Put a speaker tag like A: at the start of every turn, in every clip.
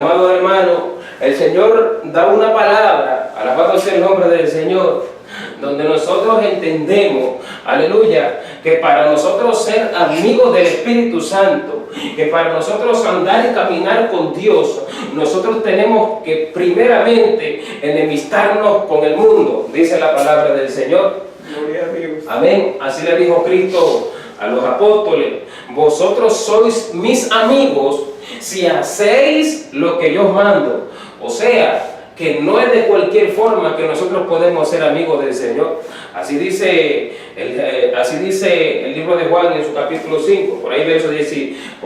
A: Amado hermano, el Señor da una palabra, alabado sea el nombre del Señor, donde nosotros entendemos, aleluya, que para nosotros ser amigos del Espíritu Santo, que para nosotros andar y caminar con Dios, nosotros tenemos que primeramente enemistarnos con el mundo, dice la palabra del Señor.
B: Gloria a Dios.
A: Amén. Así le dijo Cristo a los apóstoles: vosotros sois mis amigos si hacéis lo que yo os mando. O sea, que no es de cualquier forma que nosotros podemos ser amigos del Señor. Así dice el libro de Juan en su capítulo 5, por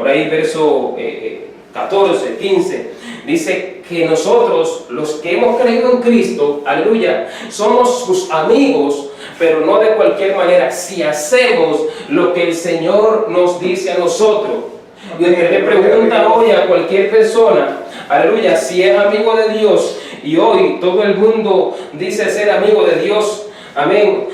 A: ahí verso 14, 15, dice que nosotros, los que hemos creído en Cristo, aleluya, somos sus amigos, pero no de cualquier manera, si hacemos lo que el Señor nos dice a nosotros. Y usted le pregunta hoy a cualquier persona, aleluya, si es amigo de Dios, y hoy todo el mundo dice ser amigo de Dios, amén.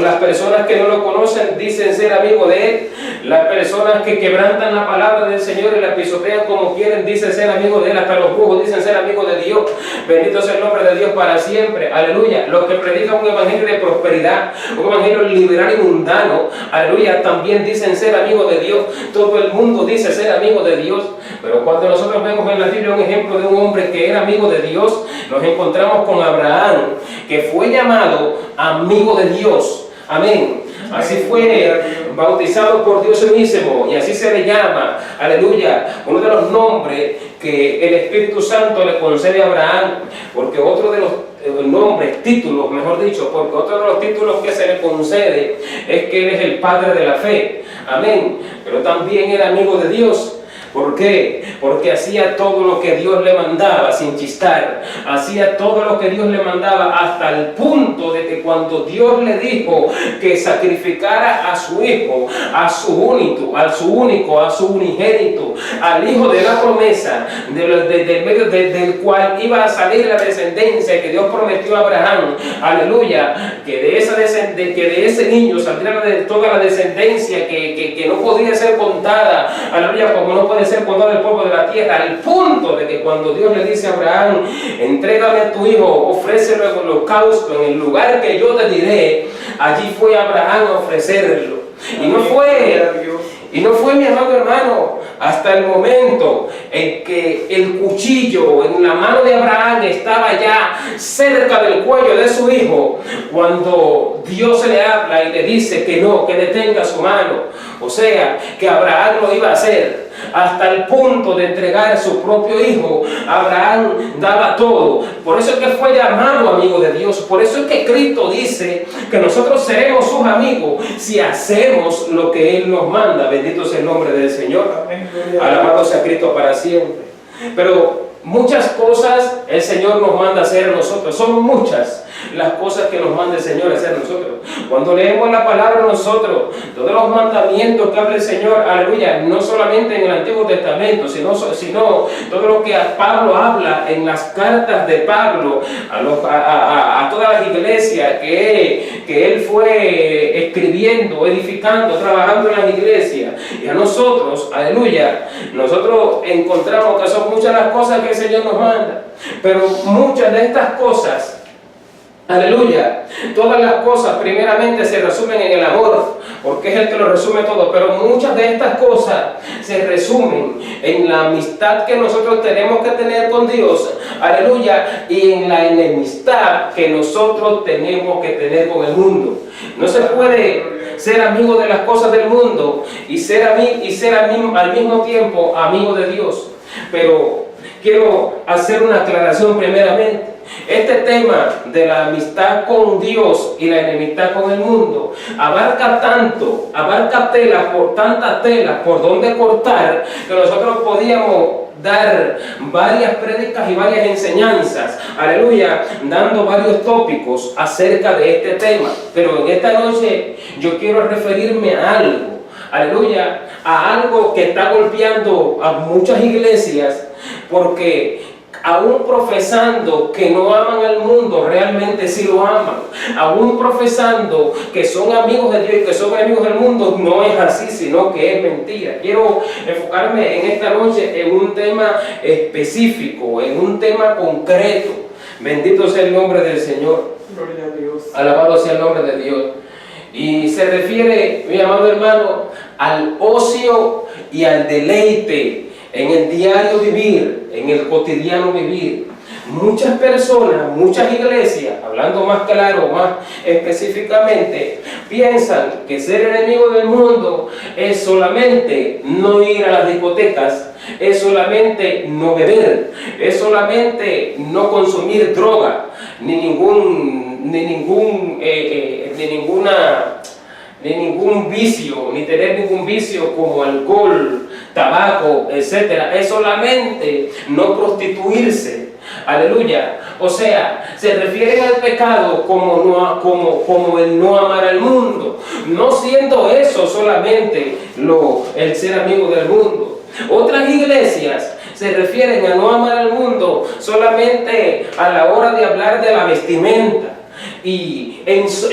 A: Las personas que no lo conocen dicen ser amigos de Él. Las personas que quebrantan la palabra del Señor y la pisotean como quieren dicen ser amigos de Él. Hasta los brujos dicen ser amigos de Dios. Bendito sea el nombre de Dios para siempre, aleluya. Los que predican un evangelio de prosperidad, un evangelio liberal y mundano, aleluya, también dicen ser amigos de Dios. Todo el mundo dice ser amigo de Dios. Pero cuando nosotros vemos en la Biblia un ejemplo de un hombre que era amigo de Dios, nos encontramos con Abraham, que fue llamado amigo de Dios. Amén. Así fue bautizado por Dios mismo y así se le llama, aleluya, uno de los nombres que el Espíritu Santo le concede a Abraham, porque otro de los nombres, títulos, mejor dicho, porque otro de los títulos que se le concede es que él es el padre de la fe. Amén. Pero también era amigo de Dios. ¿Por qué? Porque hacía todo lo que Dios le mandaba sin chistar. Hacía todo lo que Dios le mandaba hasta el punto de que cuando Dios le dijo que sacrificara a su hijo, a su único, a su unigénito, al hijo de la promesa, del cual iba a salir la descendencia que Dios prometió a Abraham, aleluya, que de ese niño saldría toda la descendencia que no podía ser contada, aleluya, como no puede ser contado el polvo de la tierra, al punto de que cuando Dios le dice a Abraham: entrégame a tu hijo, ofrécelo en holocausto en el lugar que yo te diré, allí fue Abraham a ofrecerlo. Y no fue, mi amado hermano, hasta el momento en que el cuchillo en la mano de Abraham estaba ya cerca del cuello de su hijo, cuando Dios se le habla y le dice que no, que detenga su mano. O sea, que Abraham lo iba a hacer hasta el punto de entregar su propio hijo. Abraham daba todo. Por eso es que fue llamado amigo de Dios. Por eso es que Cristo dice que nosotros seremos sus amigos si hacemos lo que Él nos manda. Bendito sea el nombre del Señor. Alabado sea Cristo para siempre. Pero muchas cosas el Señor nos manda hacer a nosotros. Son muchas las cosas que nos manda el Señor a hacer a nosotros. Cuando leemos la palabra nosotros, todos los mandamientos que habla el Señor, aleluya, no solamente en el Antiguo Testamento, sino todo lo que Pablo habla en las cartas de Pablo a todas las iglesias que él fue escribiendo, edificando, trabajando en las iglesias. Y a nosotros, aleluya, nosotros encontramos que son muchas las cosas que el Señor nos manda, pero muchas de estas cosas, aleluya, todas las cosas primeramente se resumen en el amor, porque es el que lo resume todo, pero muchas de estas cosas se resumen en la amistad que nosotros tenemos que tener con Dios, aleluya, y en la enemistad que nosotros tenemos que tener con el mundo. No se puede ser amigo de las cosas del mundo y ser al mismo tiempo amigo de Dios. Pero quiero hacer una aclaración primeramente. Este tema de la amistad con Dios y la enemistad con el mundo abarca tanta tela por donde cortar, que nosotros podíamos dar varias prédicas y varias enseñanzas, aleluya, dando varios tópicos acerca de este tema. Pero en esta noche yo quiero referirme a algo, aleluya, a algo que está golpeando a muchas iglesias, porque aún profesando que no aman al mundo, realmente sí lo aman. Aún profesando que son amigos de Dios y que son enemigos del mundo, no es así, sino que es mentira. Quiero enfocarme en esta noche en un tema específico, en un tema concreto. Bendito sea el nombre del Señor.
B: Gloria a Dios.
A: Alabado sea el nombre de Dios. Y se refiere, mi amado hermano, al ocio y al deleite en el diario vivir, en el cotidiano vivir. Muchas personas, muchas iglesias, hablando más claro, más específicamente, piensan que ser enemigo del mundo es solamente no ir a las discotecas, es solamente no beber, es solamente no consumir droga, ni ningún vicio, ni tener ningún vicio como alcohol, tabaco, etc. Es solamente no prostituirse. Aleluya. O sea, se refieren al pecado como el no amar al mundo, no siendo eso solamente el ser amigo del mundo. Otras iglesias se refieren a no amar al mundo solamente a la hora de hablar de la vestimenta. Y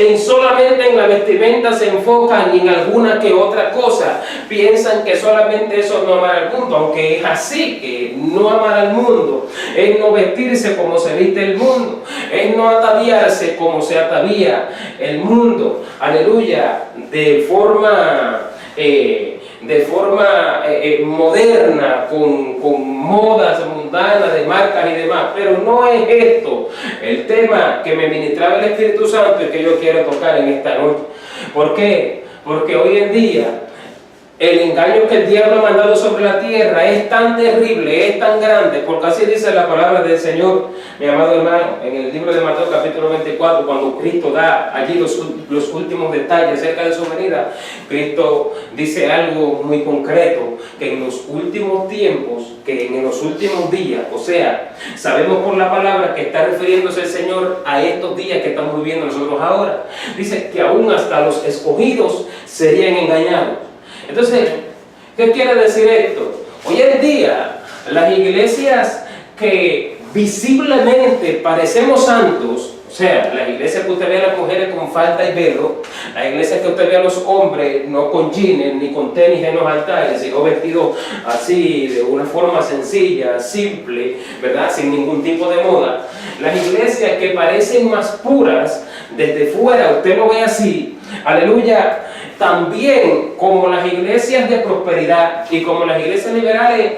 A: solamente en la vestimenta se enfocan y en alguna que otra cosa. Piensan que solamente eso es no amar al mundo, aunque es así, que no amar al mundo es no vestirse como se viste el mundo, es no ataviarse como se atavía el mundo. Aleluya, de forma moderna, con modas mundanas de marcas y demás, pero no es esto el tema que me ministraba el Espíritu Santo y que yo quiero tocar en esta noche. ¿Por qué? Porque hoy en día el engaño que el diablo ha mandado sobre la tierra es tan terrible, es tan grande, porque así dice la palabra del Señor, mi amado hermano, en el libro de Mateo capítulo 24, cuando Cristo da allí los últimos detalles acerca de su venida. Cristo dice algo muy concreto, que en los últimos tiempos, que en los últimos días, o sea, sabemos por la palabra que está refiriéndose el Señor a estos días que estamos viviendo nosotros ahora. Dice que aún hasta los escogidos serían engañados. Entonces, ¿qué quiere decir esto? Hoy en día, las iglesias que visiblemente parecemos santos, o sea, las iglesias que usted ve a las mujeres con falda y velo, las iglesias que usted ve a los hombres no con jeans ni con tenis en los altares, sino vestidos así, de una forma sencilla, simple, ¿verdad? Sin ningún tipo de moda. Las iglesias que parecen más puras desde fuera, usted lo ve así, aleluya. También como las iglesias de prosperidad y como las iglesias liberales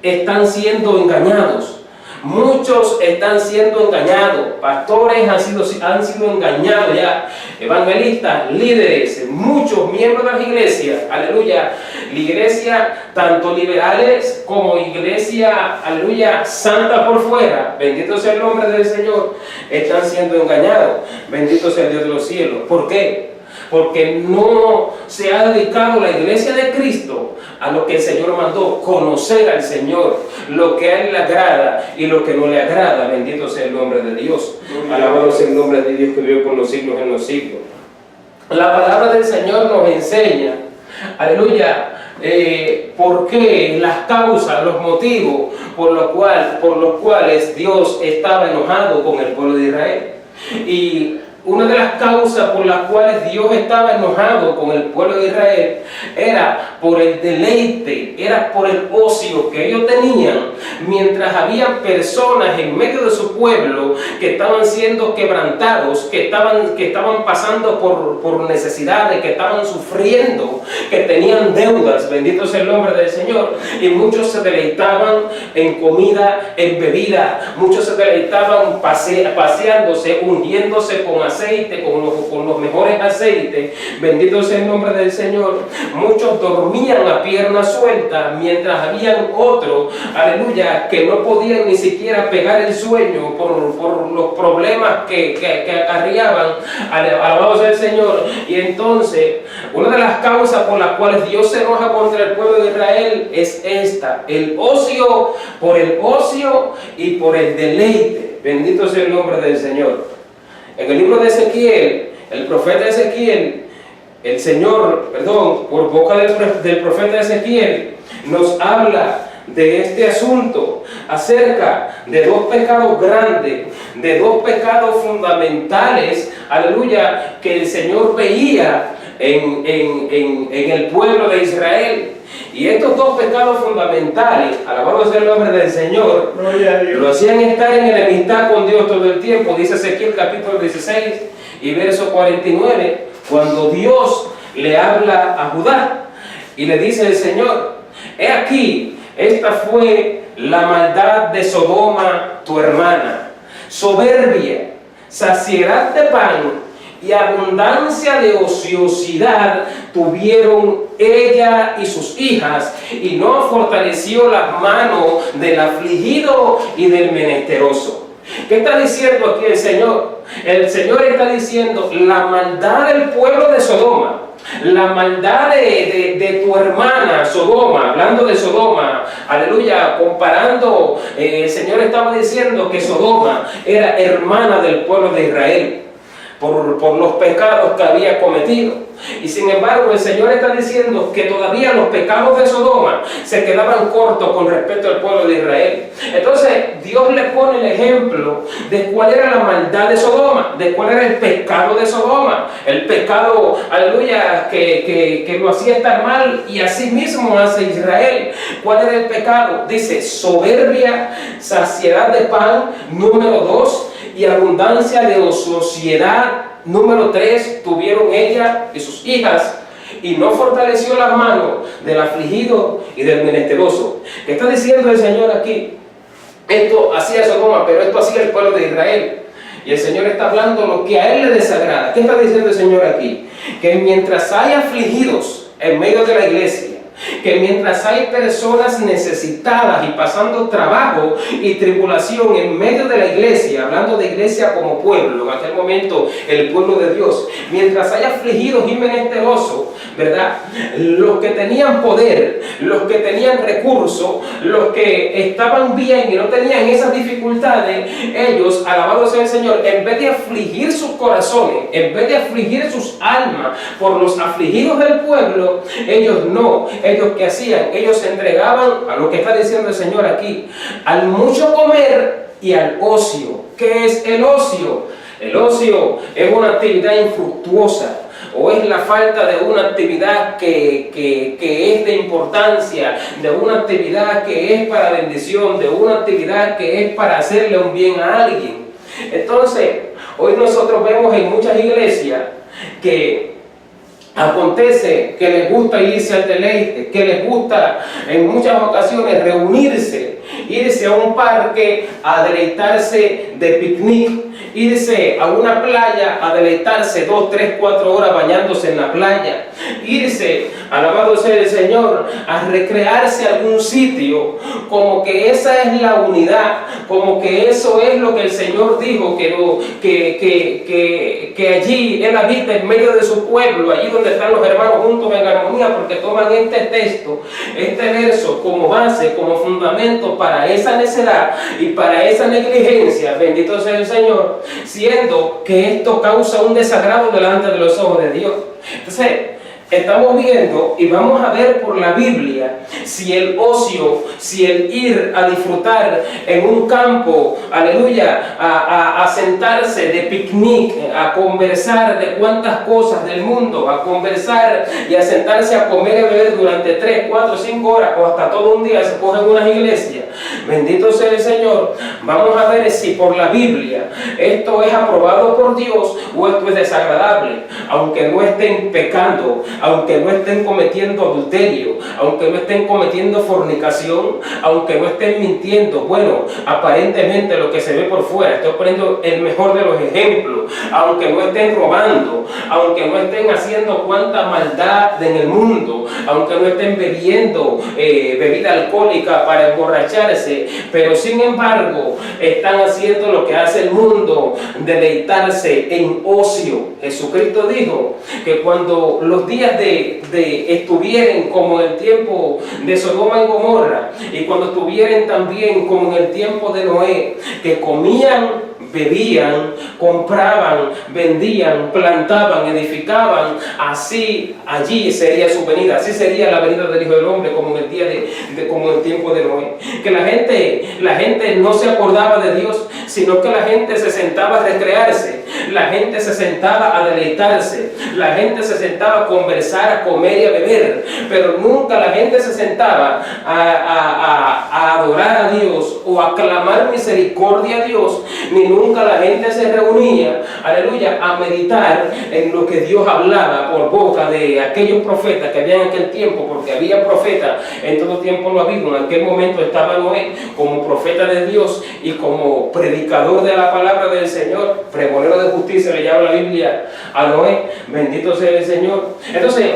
A: están siendo engañados. Muchos están siendo engañados, pastores han sido engañados ya, evangelistas, líderes, muchos miembros de las iglesias, aleluya, la iglesia tanto liberales como iglesia, aleluya, santa por fuera, bendito sea el nombre del Señor, están siendo engañados, bendito sea el Dios de los cielos. ¿Por qué? Porque no se ha dedicado la iglesia de Cristo a lo que el Señor mandó, conocer al Señor, lo que a Él le agrada y lo que no le agrada. Bendito sea el nombre de Dios. Alabado sea el nombre de Dios que vive por los siglos en los siglos. La palabra del Señor nos enseña, aleluya, por qué, las causas, los motivos por los cuales Dios estaba enojado con el pueblo de Israel. Y una de las causas por las cuales Dios estaba enojado con el pueblo de Israel era por el deleite, era por el ocio que ellos tenían, mientras había personas en medio de su pueblo que estaban siendo quebrantados, que estaban pasando por necesidades, que estaban sufriendo, que tenían deudas, bendito sea el nombre del Señor, y muchos se deleitaban en comida, en bebida, muchos se deleitaban paseándose, ungiéndose con aceite, con los mejores aceites, bendito sea el nombre del Señor. Muchos dormían a pierna suelta, mientras habían otros, aleluya, que no podían ni siquiera pegar el sueño por los problemas que acarreaban. Alabado sea el Señor. Y entonces, una de las causas por las cuales Dios se enoja contra el pueblo de Israel es esta: el ocio, por el ocio y por el deleite. Bendito sea el nombre del Señor. En el libro de Ezequiel, el profeta Ezequiel, por boca del profeta Ezequiel, nos habla de este asunto, acerca de dos pecados grandes, de dos pecados fundamentales, aleluya, que el Señor veía en el pueblo de Israel. Y estos dos pecados fundamentales, alabado sea el nombre del Señor, lo hacían estar en enemistad con Dios todo el tiempo. Dice Ezequiel capítulo 16 y verso 49, cuando Dios le habla a Judá y le dice el Señor: he aquí, esta fue la maldad de Sodoma tu hermana, soberbia, saciedad de pan y abundancia de ociosidad tuvieron ella y sus hijas, y no fortaleció las manos del afligido y del menesteroso. ¿Qué está diciendo aquí el Señor? El Señor está diciendo la maldad del pueblo de Sodoma, la maldad de tu hermana Sodoma, hablando de Sodoma, aleluya, comparando, el Señor estaba diciendo que Sodoma era hermana del pueblo de Israel por los pecados que había cometido. Y sin embargo el Señor está diciendo que todavía los pecados de Sodoma se quedaban cortos con respecto al pueblo de Israel. Entonces Dios le pone el ejemplo de cuál era la maldad de Sodoma, de cuál era el pecado de Sodoma, el pecado, aleluya, que lo hacía estar mal, y así mismo hace Israel. ¿Cuál era el pecado? Dice soberbia, saciedad de pan, número 2, y abundancia de ociosidad, número 3, tuvieron ella y sus hijas, y no fortaleció las manos del afligido y del menesteroso. ¿Qué está diciendo el Señor aquí? Esto hacía Sodoma, pero esto hacía el pueblo de Israel. Y el Señor está hablando lo que a Él le desagrada. ¿Qué está diciendo el Señor aquí? Que mientras hay afligidos en medio de la iglesia, que mientras hay personas necesitadas y pasando trabajo y tribulación en medio de la iglesia, hablando de iglesia como pueblo, en aquel momento el pueblo de Dios, mientras hay afligidos y menesterosos, ¿verdad? Los que tenían poder, los que tenían recursos, los que estaban bien y no tenían esas dificultades, ellos, alabado sea el Señor, en vez de afligir sus corazones, en vez de afligir sus almas por los afligidos del pueblo, ellos no. Ellos que hacían, ellos se entregaban a lo que está diciendo el Señor aquí, al mucho comer y al ocio. ¿Qué es el ocio? El ocio es una actividad infructuosa, o es la falta de una actividad que es de importancia, de una actividad que es para bendición, de una actividad que es para hacerle un bien a alguien. Entonces, hoy nosotros vemos en muchas iglesias que acontece que les gusta irse al deleite, que les gusta en muchas ocasiones reunirse, irse a un parque a deleitarse de picnic, irse a una playa a deleitarse 2, 3, 4 horas bañándose en la playa, irse, alabado sea el Señor, a recrearse a algún sitio, como que esa es la unidad, como que eso es lo que el Señor dijo, que allí Él habita en medio de su pueblo, allí donde están los hermanos juntos en armonía, porque toman este texto, este verso como base, como fundamento para esa necedad y para esa negligencia, bendito sea el Señor, siendo que esto causa un desagrado delante de los ojos de Dios. Entonces, estamos viendo y vamos a ver por la Biblia si el ocio, si el ir a disfrutar en un campo, aleluya, a sentarse de picnic, a conversar de cuantas cosas del mundo, a conversar y a sentarse a comer y beber durante 3, 4, 5 horas o hasta todo un día se coge en unas iglesias. Bendito sea el Señor. Vamos a ver si por la Biblia esto es aprobado por Dios o esto es desagradable, aunque no estén pecando, aunque no estén cometiendo adulterio, aunque no estén cometiendo fornicación, aunque no estén mintiendo. Bueno, aparentemente lo que se ve por fuera, estoy poniendo el mejor de los ejemplos, aunque no estén robando, aunque no estén haciendo cuanta maldad en el mundo, aunque no estén bebiendo bebida alcohólica para emborracharse, pero sin embargo están haciendo lo que hace el mundo, deleitarse en ocio. Jesucristo dijo que cuando los días estuvieran como en el tiempo de Sodoma y Gomorra, y cuando estuvieran también como en el tiempo de Noé, que comían, bebían, compraban, vendían, plantaban, edificaban. Así allí sería su venida, así sería la venida del Hijo del Hombre, como en el día como en el tiempo de Noé. Que la gente no se acordaba de Dios, sino que la gente se sentaba a recrearse, la gente se sentaba a deleitarse, la gente se sentaba a conversar, a comer y a beber, pero nunca la gente se sentaba a adorar a Dios o a clamar misericordia a Dios, ni nunca la gente se reunía, aleluya, a meditar en lo que Dios hablaba por boca de aquellos profetas que había en aquel tiempo, porque había profetas en todo tiempo, lo ha habido. En aquel momento estaba Noé como profeta de Dios y como predicador de la palabra del Señor, pregonero de justicia, le llama la Biblia a Noé. Bendito sea el Señor. Entonces,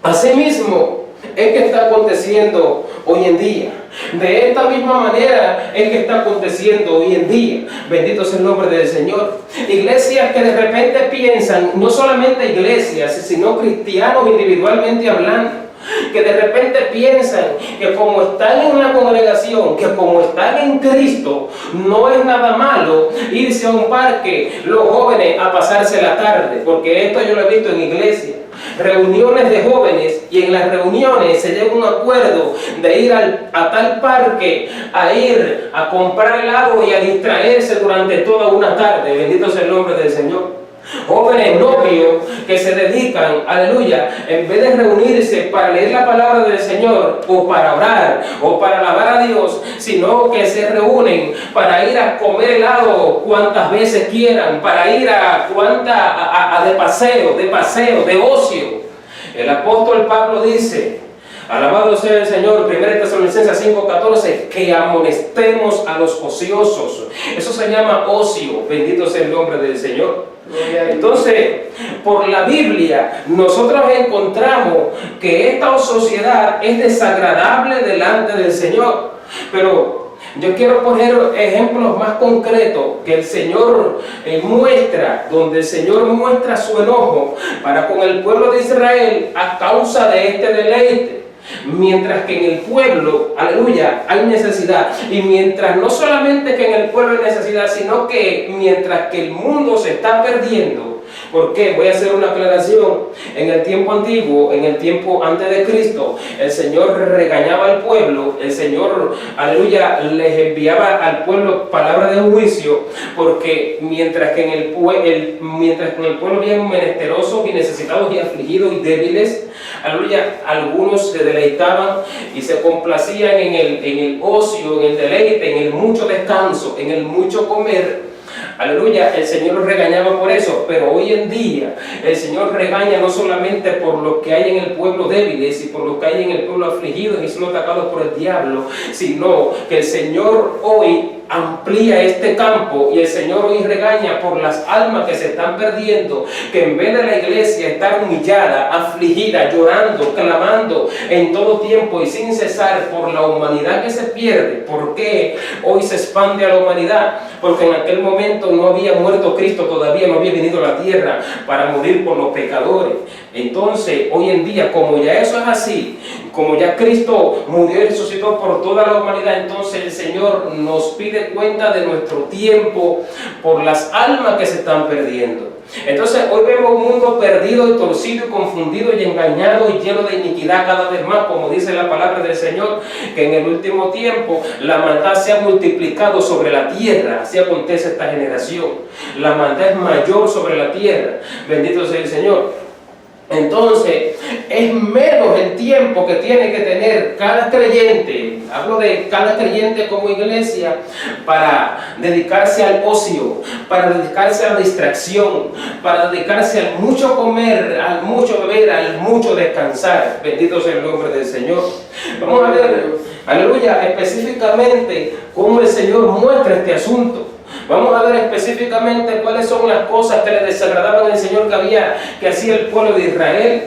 A: asimismo es que está aconteciendo hoy en día. De esta misma manera es que está aconteciendo hoy en día. Bendito sea el nombre del Señor. Iglesias que de repente piensan, no solamente iglesias, sino cristianos individualmente hablando, que de repente piensan que como están en una congregación, que como están en Cristo, no es nada malo irse a un parque los jóvenes a pasarse la tarde, porque esto yo lo he visto en iglesia. Reuniones de jóvenes, y en las reuniones se llega a un acuerdo de ir a tal parque, a ir a comprar helado y a distraerse durante toda una tarde. Bendito sea el nombre del Señor. Jóvenes novios que se dedican, aleluya, en vez de reunirse para leer la palabra del Señor o para orar o para alabar a Dios, sino que se reúnen para ir a comer helado cuantas veces quieran, para ir de paseo, de ocio. El apóstol Pablo dice, alabado sea el Señor, 1 Tesalonicenses 5:14, que amonestemos a los ociosos. Eso se llama ocio. Bendito sea el nombre del Señor. Entonces, por la Biblia, nosotros encontramos que esta sociedad es desagradable delante del Señor. Pero yo quiero poner ejemplos más concretos que el Señor muestra, donde el Señor muestra su enojo para con el pueblo de Israel a causa de este deleite. Mientras que en el pueblo, aleluya, hay necesidad. Y mientras no solamente que en el pueblo hay necesidad, sino que mientras que el mundo se está perdiendo. ¿Por qué? Voy a hacer una aclaración. En el tiempo antiguo, en el tiempo antes de Cristo, el Señor regañaba al pueblo, el Señor, aleluya, les enviaba al pueblo palabra de juicio, porque mientras que en el pueblo habían menesterosos y necesitados y afligidos y débiles, aleluya, algunos se deleitaban y se complacían en el ocio, en el deleite, en el mucho descanso, en el mucho comer. Aleluya, el Señor los regañaba por eso, pero hoy en día el Señor regaña no solamente por los que hay en el pueblo débiles y por los que hay en el pueblo afligidos y son atacados por el diablo, sino que el Señor hoy amplía este campo y el Señor hoy regaña por las almas que se están perdiendo, que en vez de la iglesia estar humillada, afligida, llorando, clamando en todo tiempo y sin cesar por la humanidad que se pierde. ¿Por qué hoy se expande a la humanidad? Porque en aquel momento no había muerto Cristo, todavía no había venido a la tierra para morir por los pecadores. Entonces, hoy en día, como ya eso es así, como ya Cristo murió y resucitó por toda la humanidad, entonces el Señor nos pide cuenta de nuestro tiempo por las almas que se están perdiendo. Entonces hoy vemos un mundo perdido y torcido y confundido y engañado y lleno de iniquidad cada vez más, como dice la palabra del Señor, que en el último tiempo la maldad se ha multiplicado sobre la tierra. Así acontece esta generación. La maldad es mayor sobre la tierra. Bendito sea el Señor. Entonces, es menos el tiempo que tiene que tener cada creyente, hablo de cada creyente como iglesia, para dedicarse al ocio, para dedicarse a la distracción, para dedicarse al mucho comer, al mucho beber, al mucho descansar. Bendito sea el nombre del Señor. Vamos a ver, aleluya, específicamente cómo el Señor muestra este asunto. Vamos a ver específicamente cuáles son las cosas que le desagradaban al Señor que hacía el pueblo de Israel.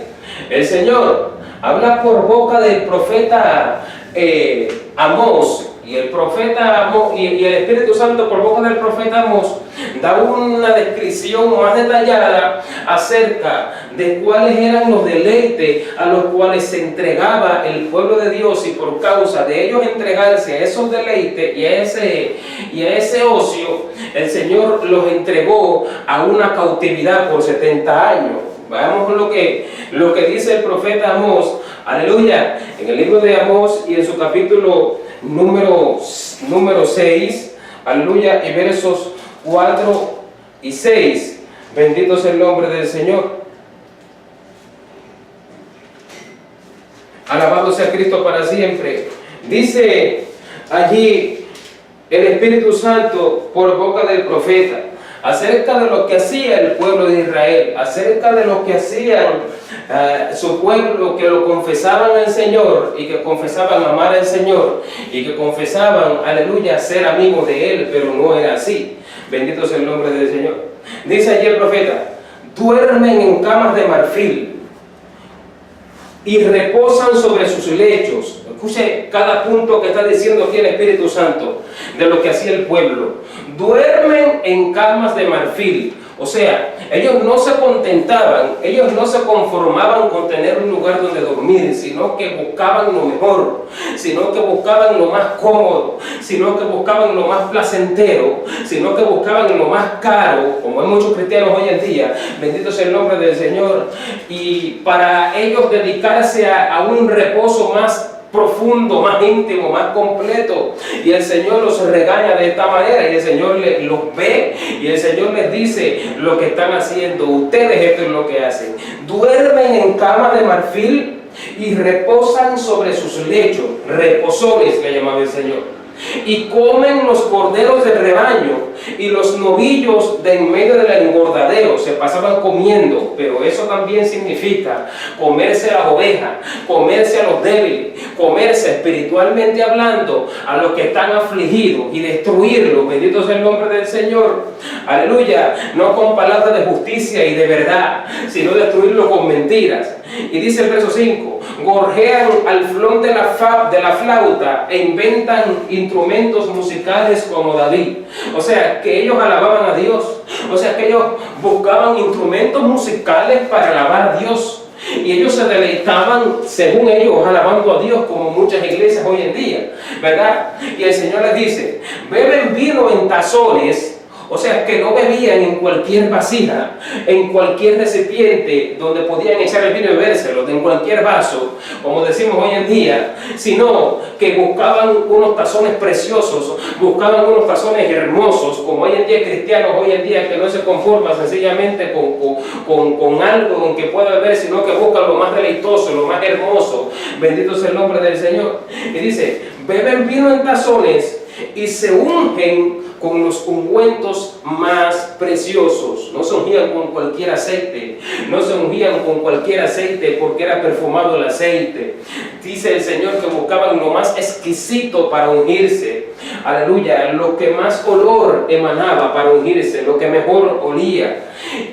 A: El Señor habla por boca del profeta Amós Y el profeta y el Espíritu Santo por boca del profeta Amós da una descripción más detallada acerca de cuáles eran los deleites a los cuales se entregaba el pueblo de Dios, y por causa de ellos entregarse a esos deleites y a ese ocio, el Señor los entregó a una cautividad por 70 años. Veamos lo que dice el profeta Amós, aleluya, en el libro de Amós y en su capítulo número 6, aleluya, y versos 4 y 6. Bendito sea el nombre del Señor. Alabado sea Cristo para siempre. Dice allí el Espíritu Santo por boca del profeta acerca de lo que hacía el pueblo de Israel, acerca de lo que hacía su pueblo, que lo confesaban al Señor y que confesaban amar al Señor y que confesaban, aleluya, ser amigos de Él, pero no era así. Bendito sea el nombre del Señor. Dice allí el profeta: duermen en camas de marfil y reposan sobre sus lechos. Escuche cada punto que está diciendo aquí el Espíritu Santo de lo que hacía el pueblo. Duermen en camas de marfil. O sea, ellos no se contentaban, ellos no se conformaban con tener un lugar donde dormir, sino que buscaban lo mejor, sino que buscaban lo más cómodo, sino que buscaban lo más placentero, sino que buscaban lo más caro, como hay muchos cristianos hoy en día, bendito sea el nombre del Señor, y para ellos dedicarse a un reposo más profundo, más íntimo, más completo. Y el Señor los regaña de esta manera, y el Señor los ve, y el Señor les dice lo que están haciendo. Ustedes esto es lo que hacen: duermen en cama de marfil y reposan sobre sus lechos, reposones le llamaba el Señor, y comen los corderos del rebaño y los novillos de en medio del engordadero. Se pasaban comiendo, pero eso también significa comerse a las ovejas, comerse a los débiles, comerse espiritualmente hablando a los que están afligidos y destruirlos. Bendito sea el nombre del Señor, aleluya, no con palabras de justicia y de verdad, sino destruirlo con mentiras. Y dice el verso 5: gorjean al flón de la flauta e inventan instrumentos musicales como David. O sea, que ellos alababan a Dios. O sea, que ellos buscaban instrumentos musicales para alabar a Dios. Y ellos se deleitaban, según ellos, alabando a Dios, como muchas iglesias hoy en día, ¿verdad? Y el Señor les dice: beben vino en tazones. O sea, que no bebían en cualquier vasija, en cualquier recipiente donde podían echar el vino y bebérselo, en cualquier vaso, como decimos hoy en día, sino que buscaban unos tazones preciosos, buscaban unos tazones hermosos, como hoy en día cristianos, hoy en día que no se conforman sencillamente con algo con que pueda beber, sino que buscan lo más deleitoso, lo más hermoso. Bendito sea el nombre del Señor. Y dice: beben vino en tazones y se ungen con los ungüentos más preciosos. No se ungían con cualquier aceite, no se ungían con cualquier aceite porque era perfumado el aceite. Dice el Señor que buscaban lo más exquisito para ungirse, aleluya, lo que más olor emanaba para ungirse, lo que mejor olía.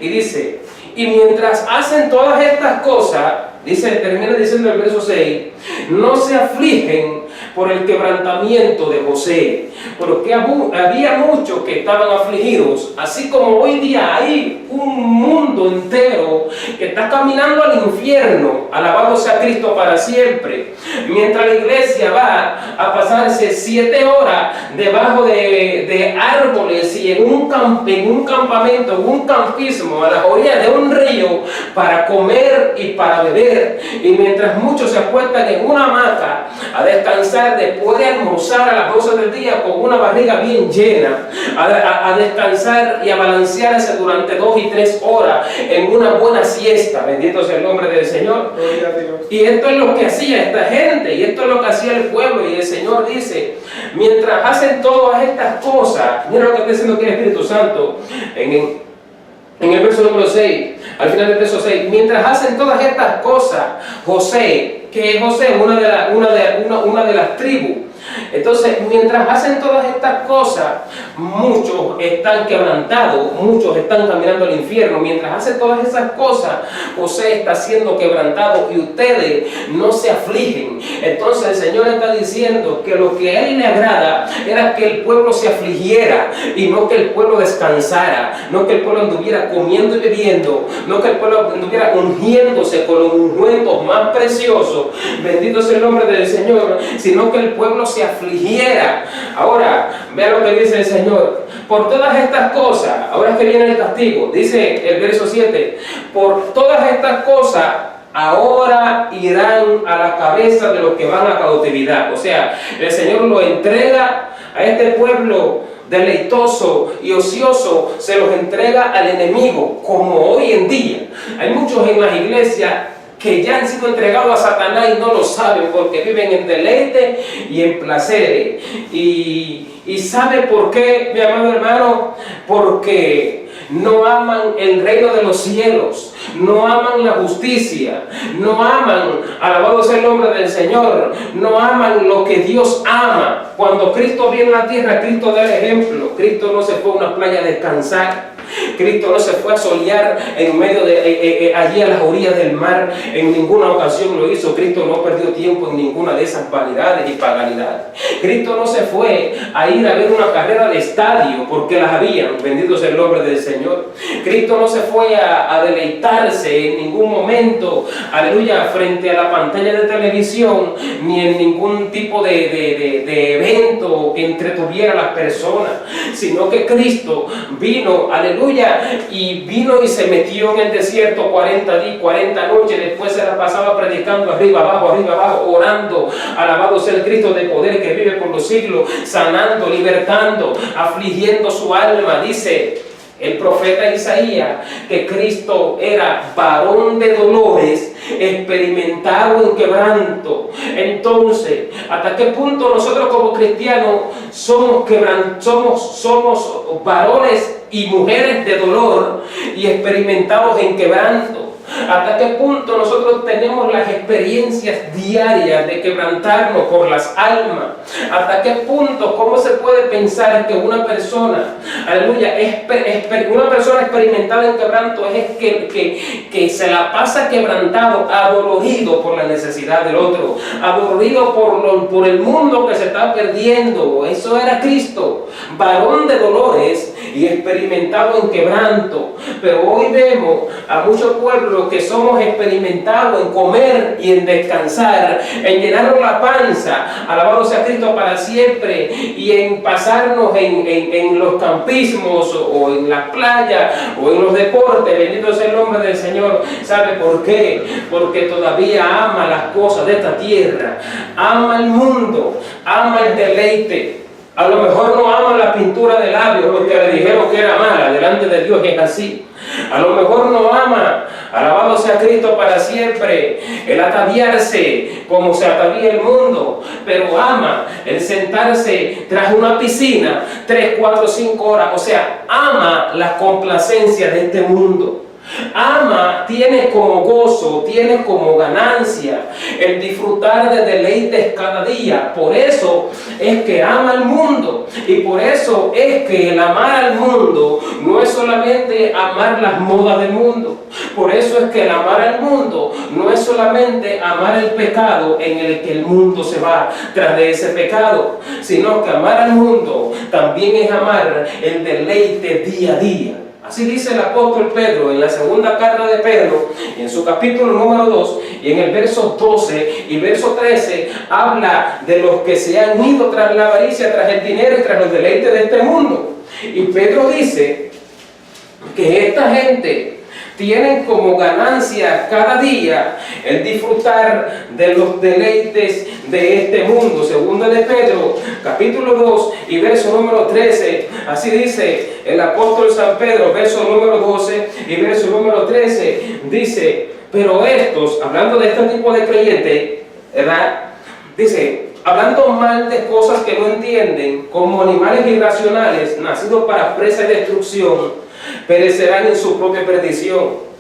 A: Y dice: y mientras hacen todas estas cosas, termina diciendo el verso 6, no se afligen por el quebrantamiento de José, porque había muchos que estaban afligidos, así como hoy día hay un mundo entero que está caminando al infierno. Alabado sea Cristo para siempre, mientras la iglesia va a pasarse 7 horas debajo de árboles y en un campamento, en un campismo a las orillas de un río para comer y para beber, y mientras muchos se acuestan en una hamaca a descansar después de almorzar a las 12 del día con una barriga bien llena, a descansar y a balancearse durante 2 y 3 horas en una buena siesta. Bendito sea el nombre del Señor. Y esto es lo que hacía esta gente, y esto es lo que hacía el pueblo. Y el Señor dice: mientras hacen todas estas cosas, mira lo que está diciendo aquí el Espíritu Santo en el verso número 6, al final del verso 6, mientras hacen todas estas cosas, José, que es José, una de las tribus Entonces, mientras hacen todas estas cosas, muchos están quebrantados, muchos están caminando al infierno. Mientras hacen todas esas cosas, José está siendo quebrantado y ustedes no se afligen. Entonces el Señor está diciendo que lo que a Él le agrada era que el pueblo se afligiera y no que el pueblo descansara, no que el pueblo anduviera comiendo y bebiendo, no que el pueblo anduviera ungiéndose con los ungüentos más preciosos, bendito sea el nombre del Señor, sino que el pueblo se afligiera. Ahora, vean lo que dice el Señor: por todas estas cosas, ahora que viene el castigo, dice el verso 7, por todas estas cosas ahora irán a la cabeza de los que van a cautividad. O sea, el Señor lo entrega a este pueblo deleitoso y ocioso, se los entrega al enemigo, como hoy en día. Hay muchos en las iglesias que ya han sido entregados a Satanás y no lo saben, porque viven en deleite y en placeres. Y ¿sabe por qué, mi amado hermano? Porque no aman el reino de los cielos, no aman la justicia, no aman, alabado sea el nombre del Señor, no aman lo que Dios ama. Cuando Cristo viene a la tierra, Cristo da el ejemplo. Cristo no se fue a una playa a descansar. Cristo no se fue a solear en medio de allí a las orillas del mar. En ninguna ocasión lo hizo. Cristo no perdió tiempo en ninguna de esas vanidades y paganidades. Cristo no se fue a ir a ver una carrera de estadio, porque las habían, bendito sea el nombre del Señor. Cristo no se fue a deleitarse en ningún momento, aleluya, frente a la pantalla de televisión, ni en ningún tipo de evento que entretuviera a las personas, sino que Cristo vino, aleluya, y vino y se metió en el desierto 40 días, 40 noches. Después se la pasaba predicando arriba, abajo, orando. Alabado sea el Cristo de poder que vive por los siglos, sanando, libertando, afligiendo su alma. Dice el profeta Isaías que Cristo era varón de dolores, experimentado en quebranto. Entonces, ¿hasta qué punto nosotros como cristianos somos varones y mujeres de dolor y experimentados en quebranto? ¿Hasta qué punto nosotros tenemos las experiencias diarias de quebrantarnos por las almas? ¿Hasta qué punto, cómo se puede pensar que una persona, aleluya, una persona experimentada en quebranto es que se la pasa quebrantado, adolorido por la necesidad del otro, adolorido por el mundo que se está perdiendo? Eso era Cristo, varón de dolores y experimentado en quebranto. Pero hoy vemos a muchos pueblos que somos experimentados en comer y en descansar, en llenarnos la panza, alabado sea Cristo para siempre, y en pasarnos en los campismos o en las playas o en los deportes. Bendito sea el nombre del Señor. ¿Sabe por qué? Porque todavía ama las cosas de esta tierra, ama el mundo, ama el deleite. A lo mejor no ama la pintura de labios porque le dijeron que era mala. Delante de Dios es así. A lo mejor no ama, alabado sea Cristo para siempre, el ataviarse como se atavía el mundo, pero ama el sentarse tras una piscina 3, 4, 5 horas. O sea, ama la complacencia de este mundo. Ama, tiene como gozo, tiene como ganancia el disfrutar de deleites cada día. Por eso es que ama al mundo, y por eso es que el amar al mundo no es solamente amar las modas del mundo. Por eso es que el amar al mundo no es solamente amar el pecado en el que el mundo se va tras de ese pecado, sino que amar al mundo también es amar el deleite día a día. Así dice el apóstol Pedro en la segunda carta de Pedro, en su capítulo número 2, y en el verso 12 y verso 13, habla de los que se han ido tras la avaricia, tras el dinero y tras los deleites de este mundo. Y Pedro dice que esta gente tienen como ganancia cada día el disfrutar de los deleites de este mundo. Segunda de Pedro, capítulo 2 y verso número 13, así dice el apóstol San Pedro, verso número 12 y verso número 13, dice: pero estos, hablando de este tipo de creyentes, ¿verdad? Dice: hablando mal de cosas que no entienden, como animales irracionales, nacidos para presa y destrucción, perecerán en su propia perdición.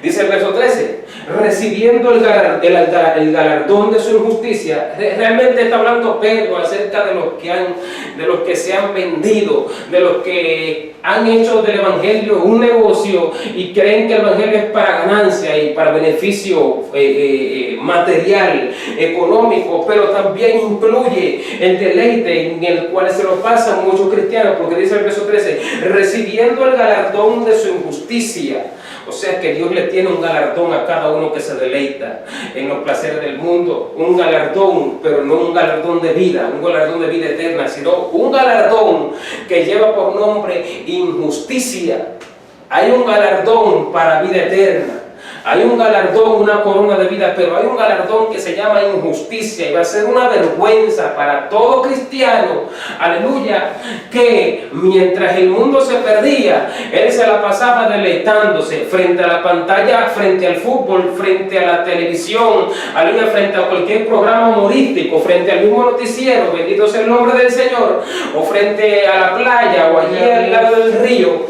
A: Dice el verso 13, recibiendo el galardón de su injusticia. Realmente está hablando Pedro acerca de los que se han vendido, de los que han hecho del evangelio un negocio y creen que el evangelio es para ganancia y para beneficio material, económico, pero también incluye el deleite en el cual se lo pasan muchos cristianos, porque dice el verso 13, recibiendo el galardón de su injusticia. O sea que Dios le tiene un galardón a cada uno que se deleita en los placeres del mundo. Un galardón, pero no un galardón de vida, un galardón de vida eterna, sino un galardón que lleva por nombre injusticia. Hay un galardón para vida eterna. Hay un galardón, una corona de vida, pero hay un galardón que se llama injusticia y va a ser una vergüenza para todo cristiano, aleluya, que mientras el mundo se perdía, él se la pasaba deleitándose frente a la pantalla, frente al fútbol, frente a la televisión, aleluya, frente a cualquier programa humorístico, frente al mismo noticiero, bendito sea el nombre del Señor, o frente a la playa o allí al lado del río.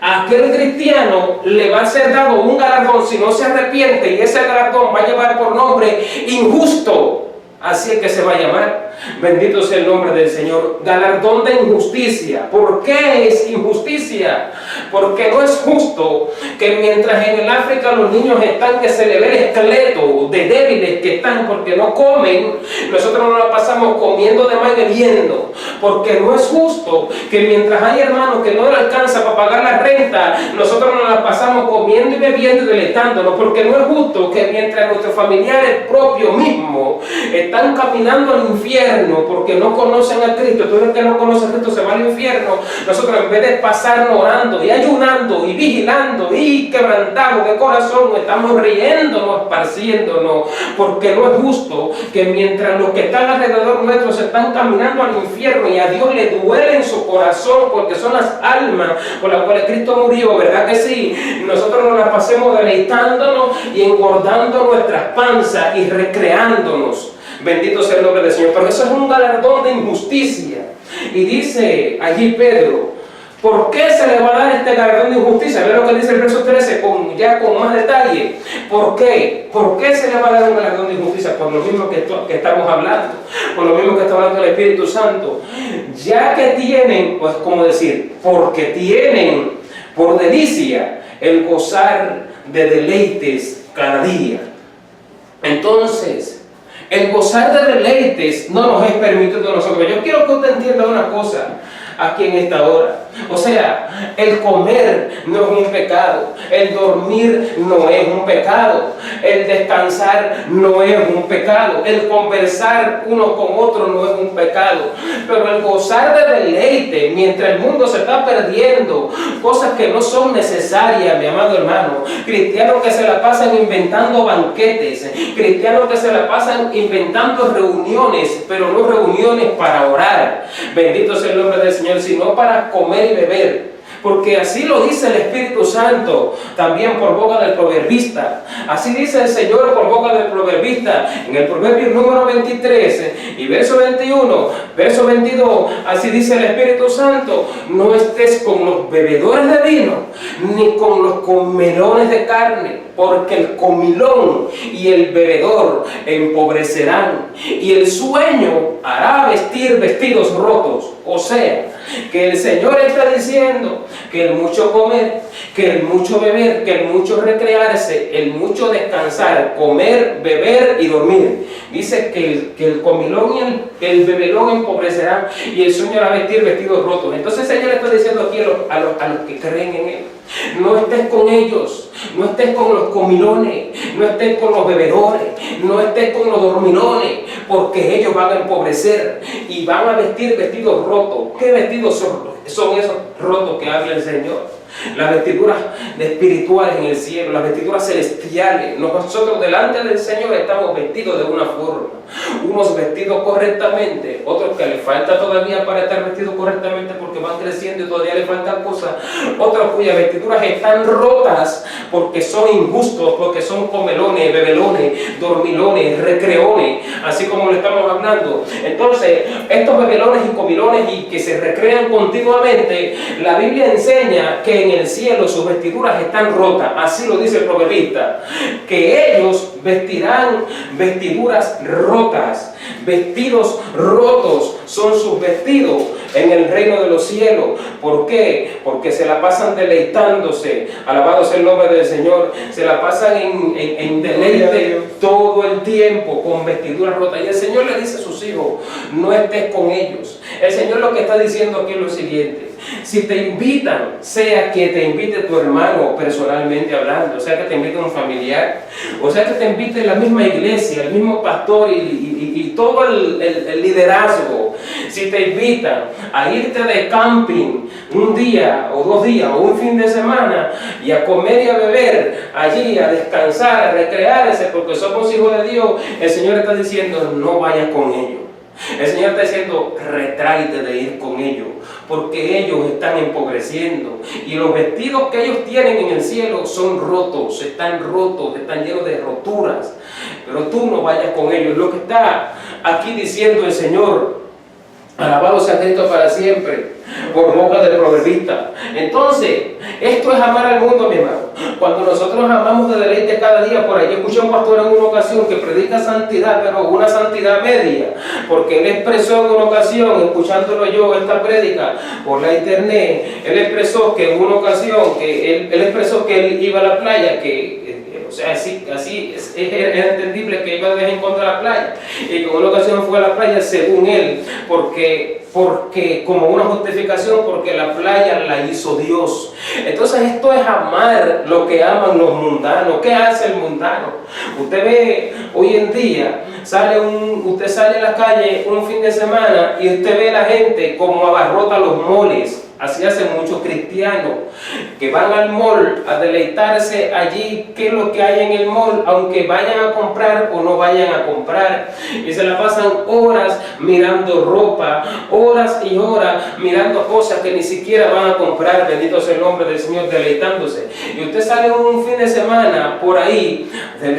A: A aquel cristiano le va a ser dado un galardón si no se arrepiente, y ese galardón va a llevar por nombre injusto. Así es que se va a llamar. Bendito sea el nombre del Señor. Galardón de injusticia. ¿Por qué es injusticia? Porque no es justo que mientras en el África los niños están que se le ve el esqueleto de débiles que están porque no comen, nosotros nos la pasamos comiendo de más y bebiendo. Porque no es justo que mientras hay hermanos que no le alcanza para pagar la renta, nosotros nos la pasamos comiendo y bebiendo y deleitándonos. Porque no es justo que mientras nuestros familiares propios mismos están caminando al infierno porque no conocen a Cristo, todo el que no conoce a Cristo se va al infierno, nosotros en vez de pasarnos orando y ayunando y vigilando y quebrantados de corazón, estamos riéndonos, esparciéndonos, porque no es justo que mientras los que están alrededor nuestro se están caminando al infierno y a Dios le duele en su corazón porque son las almas por las cuales Cristo murió, ¿verdad que sí? Nosotros nos las pasemos deleitándonos y engordando nuestras panzas y recreándonos. Bendito sea el nombre del Señor. Pero eso es un galardón de injusticia. Y dice allí Pedro, ¿por qué se le va a dar este galardón de injusticia? Ve lo que dice el verso 13 ya con más detalle. ¿Por qué? ¿Por qué se le va a dar un galardón de injusticia? Por lo mismo que estamos hablando. Por lo mismo que está hablando el Espíritu Santo. Ya que tienen, pues como decir, porque tienen por delicia el gozar de deleites cada día. Entonces, el gozar de deleites no nos es permitido a nosotros. Yo quiero que usted entienda una cosa aquí en esta hora. O sea, el comer no es un pecado, el dormir no es un pecado, el descansar no es un pecado, el conversar uno con otro no es un pecado, pero el gozar de deleite mientras el mundo se está perdiendo, cosas que no son necesarias, mi amado hermano, cristianos que se la pasan inventando banquetes, cristianos que se la pasan inventando reuniones, pero no reuniones para orar, bendito sea el nombre del Señor, sino para comer y beber. Porque así lo dice el Espíritu Santo, también por boca del proverbista. Así dice el Señor por boca del proverbista, en el proverbio número 23 y verso 21, verso 22, así dice el Espíritu Santo, no estés con los bebedores de vino, ni con los comelones de carne, porque el comilón y el bebedor empobrecerán, y el sueño hará vestir vestidos rotos. O sea, que el Señor está diciendo que el mucho comer, que el mucho beber, que el mucho recrearse, el mucho descansar, comer, beber y dormir. Dice que el comilón y el bebelón empobrecerán y el sueño hará vestir vestidos rotos. Entonces el Señor está diciendo aquí a los que creen en Él, no estés con ellos, no estés con los comilones, no estés con los bebedores, no estés con los dormilones, porque ellos van a empobrecer y van a vestir vestidos rotos. ¿Qué vestidos son esos rotos que habla el Señor? Las vestiduras espirituales en el cielo, las vestiduras celestiales. Nosotros delante del Señor estamos vestidos de una forma, unos vestidos correctamente, otros que les falta todavía para estar vestidos correctamente porque van creciendo y todavía les faltan cosas, otros cuyas vestiduras están rotas porque son injustos, porque son comelones, bebelones, dormilones, recreones, así como le estamos hablando. Entonces, estos bebelones y comilones y que se recrean continuamente, la Biblia enseña que que en el cielo sus vestiduras están rotas, así lo dice el proverbista, que ellos vestirán vestiduras rotas, vestidos rotos son sus vestidos en el reino de los cielos. ¿Por qué? Porque se la pasan deleitándose, alabado sea el nombre del Señor, se la pasan en deleite todo el tiempo con vestiduras rotas. Y el Señor le dice a sus hijos, no estés con ellos. El Señor lo que está diciendo aquí es lo siguiente: si te invitan, sea que te invite tu hermano personalmente hablando, o sea que te invite un familiar, o sea que te invite la misma iglesia, el mismo pastor y todo el liderazgo, si te invitan a irte de camping un día o 2 días o un fin de semana y a comer y a beber allí, a descansar, a recrearse porque somos hijos de Dios, el Señor está diciendo no vayas con ellos. El Señor está diciendo retráete de ir con ellos, porque ellos están empobreciendo y los vestidos que ellos tienen en el cielo son rotos, están llenos de roturas, pero tú no vayas con ellos. Lo que está aquí diciendo el Señor, alabado sea Cristo para siempre, por boca del proverbista. Entonces, esto es amar al mundo, mi hermano. Cuando nosotros amamos de deleite cada día, por ahí escuché a un pastor en una ocasión que predica santidad, pero una santidad media, porque él expresó en una ocasión, escuchándolo yo, esta prédica por la internet, él expresó que en una ocasión, él expresó que él iba a la playa, o sea, así es entendible que iba de vez en cuando a la playa, y que en una ocasión fue a la playa según él, porque como una justificación, porque la playa la hizo Dios. Entonces esto es amar lo que aman los mundanos. ¿Qué hace el mundano? Usted ve hoy en día, usted sale a la calle un fin de semana y usted ve a la gente como abarrota los moles. Así hacen muchos cristianos que van al mall a deleitarse allí, qué es lo que hay en el mall, aunque vayan a comprar o no vayan a comprar, y se la pasan horas mirando ropa, horas y horas mirando cosas que ni siquiera van a comprar. Bendito sea el nombre del Señor, deleitándose. Y usted sale un fin de semana por ahí,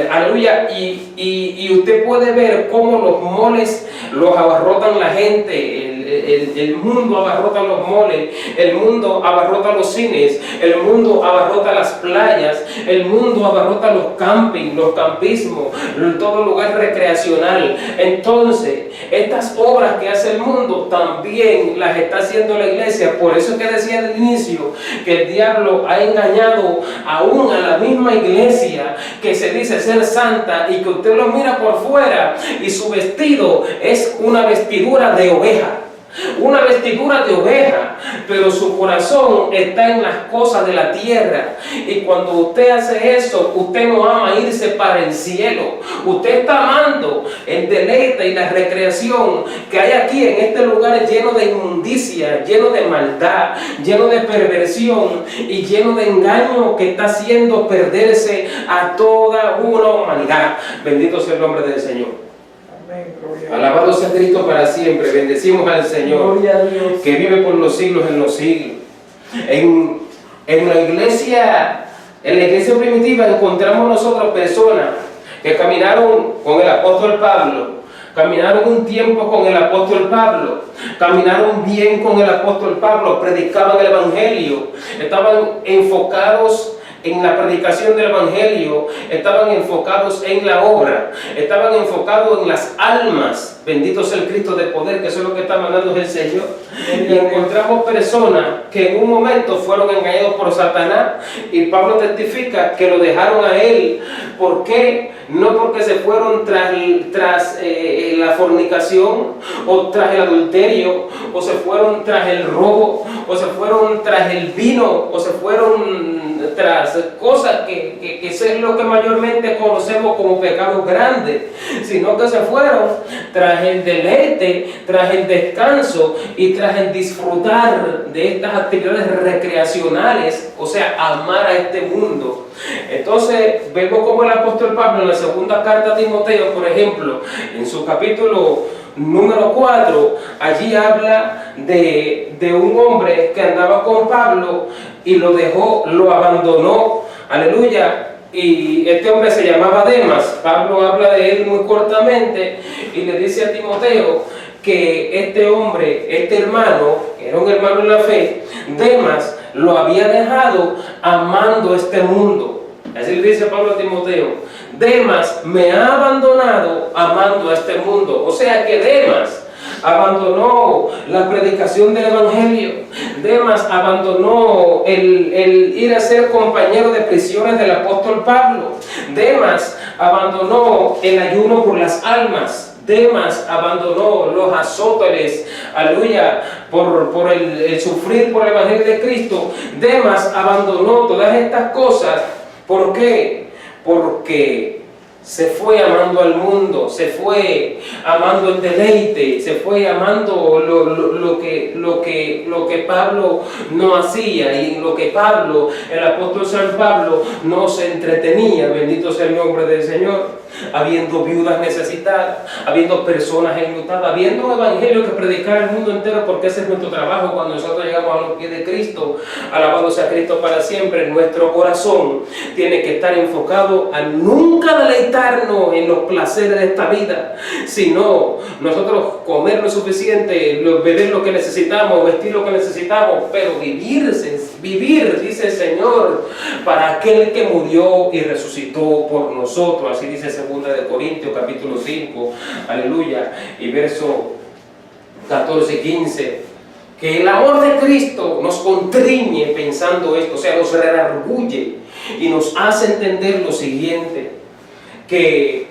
A: aleluya, y usted puede ver cómo los malls los abarrotan la gente. El mundo abarrota los moles, el mundo abarrota los cines, el mundo abarrota las playas, el mundo abarrota los campings, los campismos, todo lugar recreacional. Entonces, estas obras que hace el mundo también las está haciendo la iglesia. Por eso es que decía al inicio que el diablo ha engañado aún a la misma iglesia que se dice ser santa, y que usted lo mira por fuera y su vestido es una vestidura de oveja. Una vestidura de oveja, pero su corazón está en las cosas de la tierra. Y cuando usted hace eso, usted no ama irse para el cielo. Usted está amando el deleite y la recreación que hay aquí en este lugar, lleno de inmundicia, lleno de maldad, lleno de perversión y lleno de engaño, que está haciendo perderse a toda una humanidad. Bendito sea el nombre del Señor. Alabado sea Cristo para siempre. Bendecimos al Señor que vive por los siglos en los siglos. En la iglesia primitiva encontramos nosotros personas que caminaron con el apóstol Pablo, caminaron un tiempo con el apóstol Pablo, caminaron bien con el apóstol Pablo, predicaban el evangelio, estaban enfocados en la predicación del evangelio, estaban enfocados en la obra, estaban enfocados en las almas. Bendito sea el Cristo de poder, que eso es lo que está mandando el Señor. Y encontramos personas que en un momento fueron engañados por Satanás, y Pablo testifica que lo dejaron a él. ¿Por qué? No porque se fueron tras la fornicación, o tras el adulterio, o se fueron tras el robo, o se fueron tras el vino, o se fueron tras cosas que es lo que mayormente conocemos como pecados grandes, sino que se fueron tras el deleite, tras el descanso y tras el disfrutar de estas actividades recreacionales, o sea, amar a este mundo. Entonces vemos como el apóstol Pablo en la segunda carta a Timoteo, por ejemplo, en su capítulo número 4, allí habla de un hombre que andaba con Pablo y lo dejó, lo abandonó, aleluya. Y este hombre se llamaba Demas. Pablo habla de él muy cortamente y le dice a Timoteo que este hombre, este hermano, que era un hermano en la fe, Demas, lo había dejado amando este mundo. Así le dice Pablo a Timoteo, Demas me ha abandonado amando a este mundo. O sea que Demas abandonó la predicación del Evangelio. Demas abandonó el ir a ser compañero de prisiones del apóstol Pablo. Demas abandonó el ayuno por las almas. Demas abandonó los azotes, aleluya, por el sufrir por el Evangelio de Cristo. Demas abandonó todas estas cosas. ¿Por qué? Porque se fue amando al mundo, se fue amando el deleite, se fue amando lo que Pablo no hacía, y en lo que Pablo, el apóstol San Pablo, no se entretenía. Bendito sea el nombre del Señor. Habiendo viudas necesitadas, habiendo personas enlutadas, habiendo un evangelio que predicar al mundo entero, porque ese es nuestro trabajo cuando nosotros llegamos a los pies de Cristo. Alabado sea Cristo para siempre. Nuestro corazón tiene que estar enfocado a nunca deleitarnos en los placeres de esta vida, sino nosotros comer lo suficiente, beber lo que necesitamos, vestir lo que necesitamos, pero vivir, dice el Señor, para aquel que murió y resucitó por nosotros. Así dice 2 de Corintios capítulo 5, aleluya, y verso 14 y 15, que el amor de Cristo nos contriñe pensando esto, o sea, nos redarguye y nos hace entender lo siguiente, que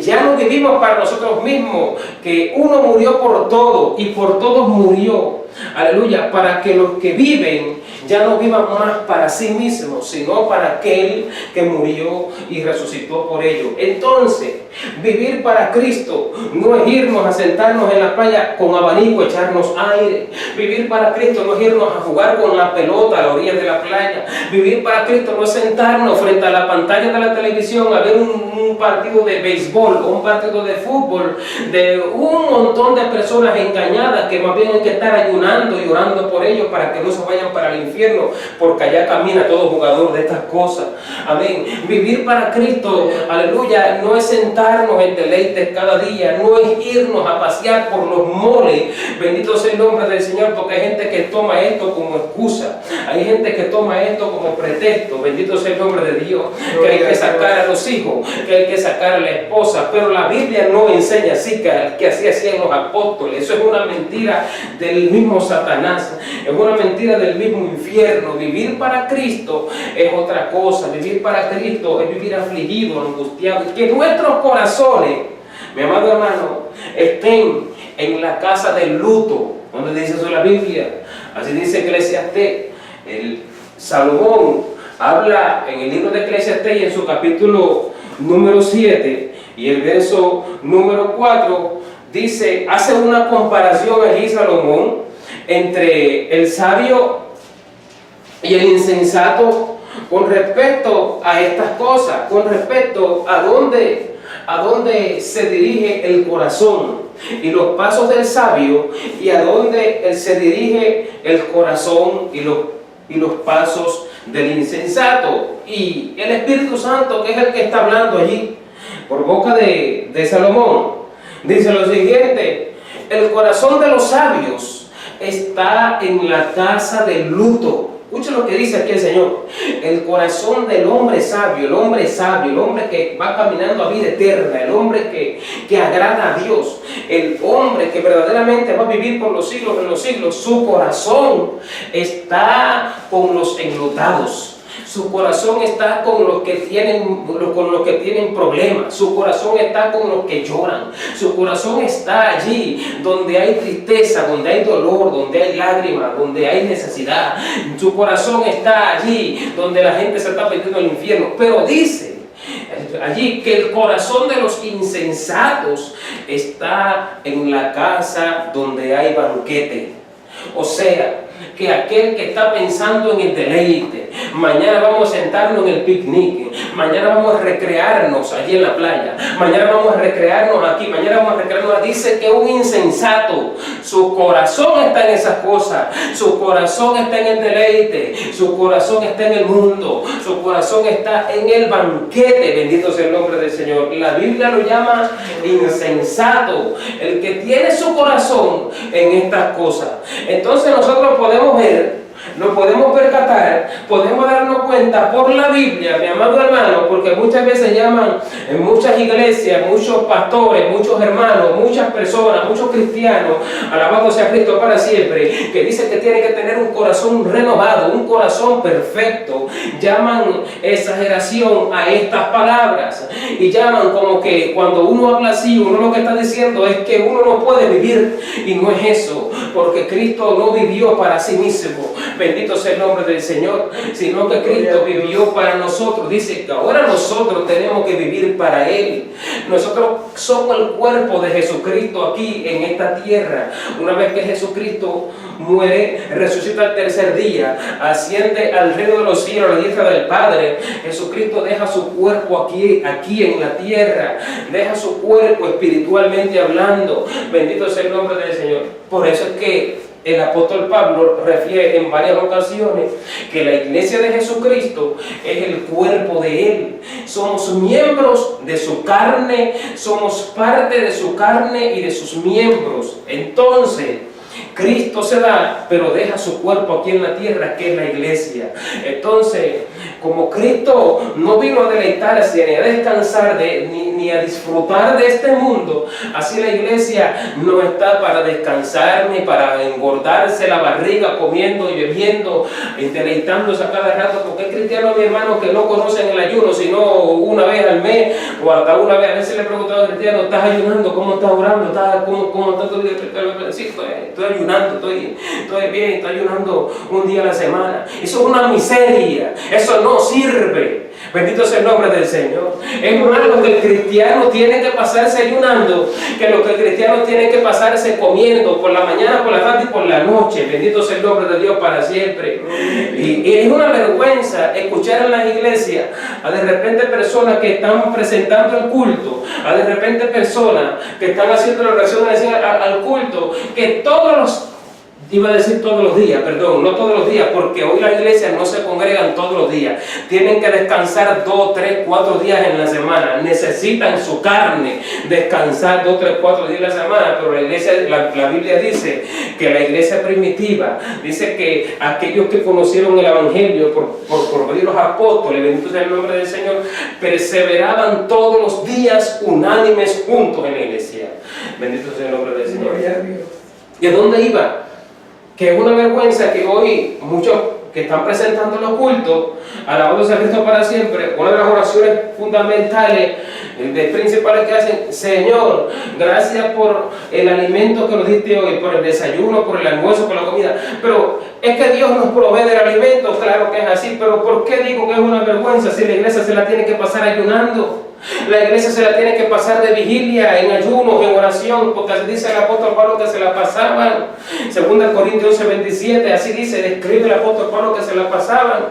A: ya no vivimos para nosotros mismos, que uno murió por todo y por todos murió, aleluya, para que los que viven ya no vivan más para sí mismos, sino para aquel que murió y resucitó por ellos. Entonces, vivir para Cristo no es irnos a sentarnos en la playa con abanico, echarnos aire. Vivir para Cristo no es irnos a jugar con la pelota a la orilla de la playa. Vivir para Cristo no es sentarnos frente a la pantalla de la televisión a ver un partido de béisbol o un partido de fútbol de un montón de personas engañadas que más bien hay que estar ayunando y orando por ellos para que no se vayan para el infierno, porque allá camina todo jugador de estas cosas. Amén. Vivir para Cristo, aleluya, no es sentarnos en deleites cada día, no es irnos a pasear por los moles. Bendito sea el nombre del Señor, porque hay gente que toma esto como excusa, hay gente que toma esto como pretexto. Bendito sea el nombre de Dios, que hay que sacar a los hijos, que hay que sacar a la esposa, pero la Biblia no enseña así, que así hacían los apóstoles. Eso es una mentira del mismo Satanás, es una mentira del mismo infierno. Vivir para Cristo es otra cosa. Vivir para Cristo es vivir afligido, angustiado, que nuestros corazones, mi amado hermano, estén en la casa del luto, donde dice eso la Biblia. Así dice Eclesiastés. El Salomón habla en el libro de Eclesiastés y en su capítulo número 7 y el verso número 4 dice, hace una comparación allí Salomón entre el sabio y el insensato con respecto a estas cosas, con respecto a dónde se dirige el corazón y los pasos del sabio, y a dónde se dirige el corazón y los pasos del insensato. Y el Espíritu Santo, que es el que está hablando allí por boca de Salomón, dice lo siguiente: el corazón de los sabios está en la casa del luto. Escuchen lo que dice aquí el Señor. El corazón del hombre sabio, el hombre que va caminando a vida eterna, el hombre que agrada a Dios, el hombre que verdaderamente va a vivir por los siglos de los siglos, su corazón está con los enlutados. Su corazón está con los que tienen problemas. Su corazón está con los que lloran. Su corazón está allí donde hay tristeza, donde hay dolor, donde hay lágrimas, donde hay necesidad. Su corazón está allí donde la gente se está perdiendo al infierno. Pero dice allí que el corazón de los insensatos está en la casa donde hay banquete. O sea, que aquel que está pensando en el deleite, mañana vamos a sentarnos en el picnic, mañana vamos a recrearnos allí en la playa, mañana vamos a recrearnos aquí, mañana vamos a recrearnos, dice que un insensato, su corazón está en esas cosas, su corazón está en el deleite, su corazón está en el mundo, su corazón está en el banquete. Bendito sea el nombre del Señor. La Biblia lo llama insensato, el que tiene su corazón en estas cosas. Entonces nosotros podemos ver lo nos podemos percatar, podemos darnos cuenta por la Biblia, mi amado hermano, porque muchas veces llaman en muchas iglesias, muchos pastores, muchos hermanos, muchas personas, muchos cristianos, alabado sea Cristo para siempre, que dicen que tiene que tener un corazón renovado, un corazón perfecto. Llaman exageración a estas palabras y llaman como que cuando uno habla así, uno lo que está diciendo es que uno no puede vivir, y no es eso, porque Cristo no vivió para sí mismo, bendito sea el nombre del Señor, sino que Cristo vivió para nosotros. Dice que ahora nosotros tenemos que vivir para Él. Nosotros somos el cuerpo de Jesucristo aquí en esta tierra. Una vez que Jesucristo muere, resucita al tercer día, asciende al reino de los cielos, a la diestra del Padre, Jesucristo deja su cuerpo aquí en la tierra, deja su cuerpo espiritualmente hablando, bendito sea el nombre del Señor. Por eso es que el apóstol Pablo refiere en varias ocasiones que la iglesia de Jesucristo es el cuerpo de Él. Somos miembros de su carne, somos parte de su carne y de sus miembros. Entonces, Cristo se da, pero deja su cuerpo aquí en la tierra, que es la iglesia. Entonces, como Cristo no vino a deleitarse ni a descansar ni a disfrutar de este mundo, así la iglesia no está para descansar ni para engordarse la barriga comiendo y bebiendo y deleitándose a cada rato, porque es cristiano, mi hermano, que no conocen el ayuno sino una vez al mes o hasta una vez. A veces le he preguntado al cristiano: ¿estás ayunando? ¿Cómo estás orando? ¿Cómo está tu vida? Sí, estoy ayunando, estoy bien, estoy ayunando un día a la semana. Eso es una miseria, eso no sirve. Bendito sea el nombre del Señor. Es más lo que el cristiano tiene que pasarse ayunando que lo que el cristiano tiene que pasarse comiendo por la mañana, por la tarde y por la noche. Bendito sea el nombre de Dios para siempre. Y es una vergüenza escuchar en las iglesias a de repente personas que están presentando el culto, a de repente personas que están haciendo la oración al culto, que todos los días, perdón, no todos los días, porque hoy las iglesias no se congregan todos los días, tienen que descansar 2, 3, 4 días en la semana, necesitan su carne descansar 2, 3, 4 días en la semana. Pero la iglesia, la Biblia dice que la iglesia primitiva, dice que aquellos que conocieron el evangelio por medio de los apóstoles, bendito sea el nombre del Señor, perseveraban todos los días unánimes juntos en la iglesia. Bendito sea el nombre del Señor. ¿Y a dónde iba? Que es una vergüenza que hoy muchos que están presentando los cultos, alabando a Cristo para siempre, una de las oraciones fundamentales, principales que hacen: Señor, gracias por el alimento que nos diste hoy, por el desayuno, por el almuerzo, por la comida. Pero es que Dios nos provee del alimento, claro que es así, pero ¿por qué digo que es una vergüenza si la iglesia se la tiene que pasar ayunando? La iglesia se la tiene que pasar de vigilia, en ayuno, en oración, porque así dice el apóstol Pablo que se la pasaban. 2 Corintios 11:27, así dice, describe el apóstol Pablo que se la pasaban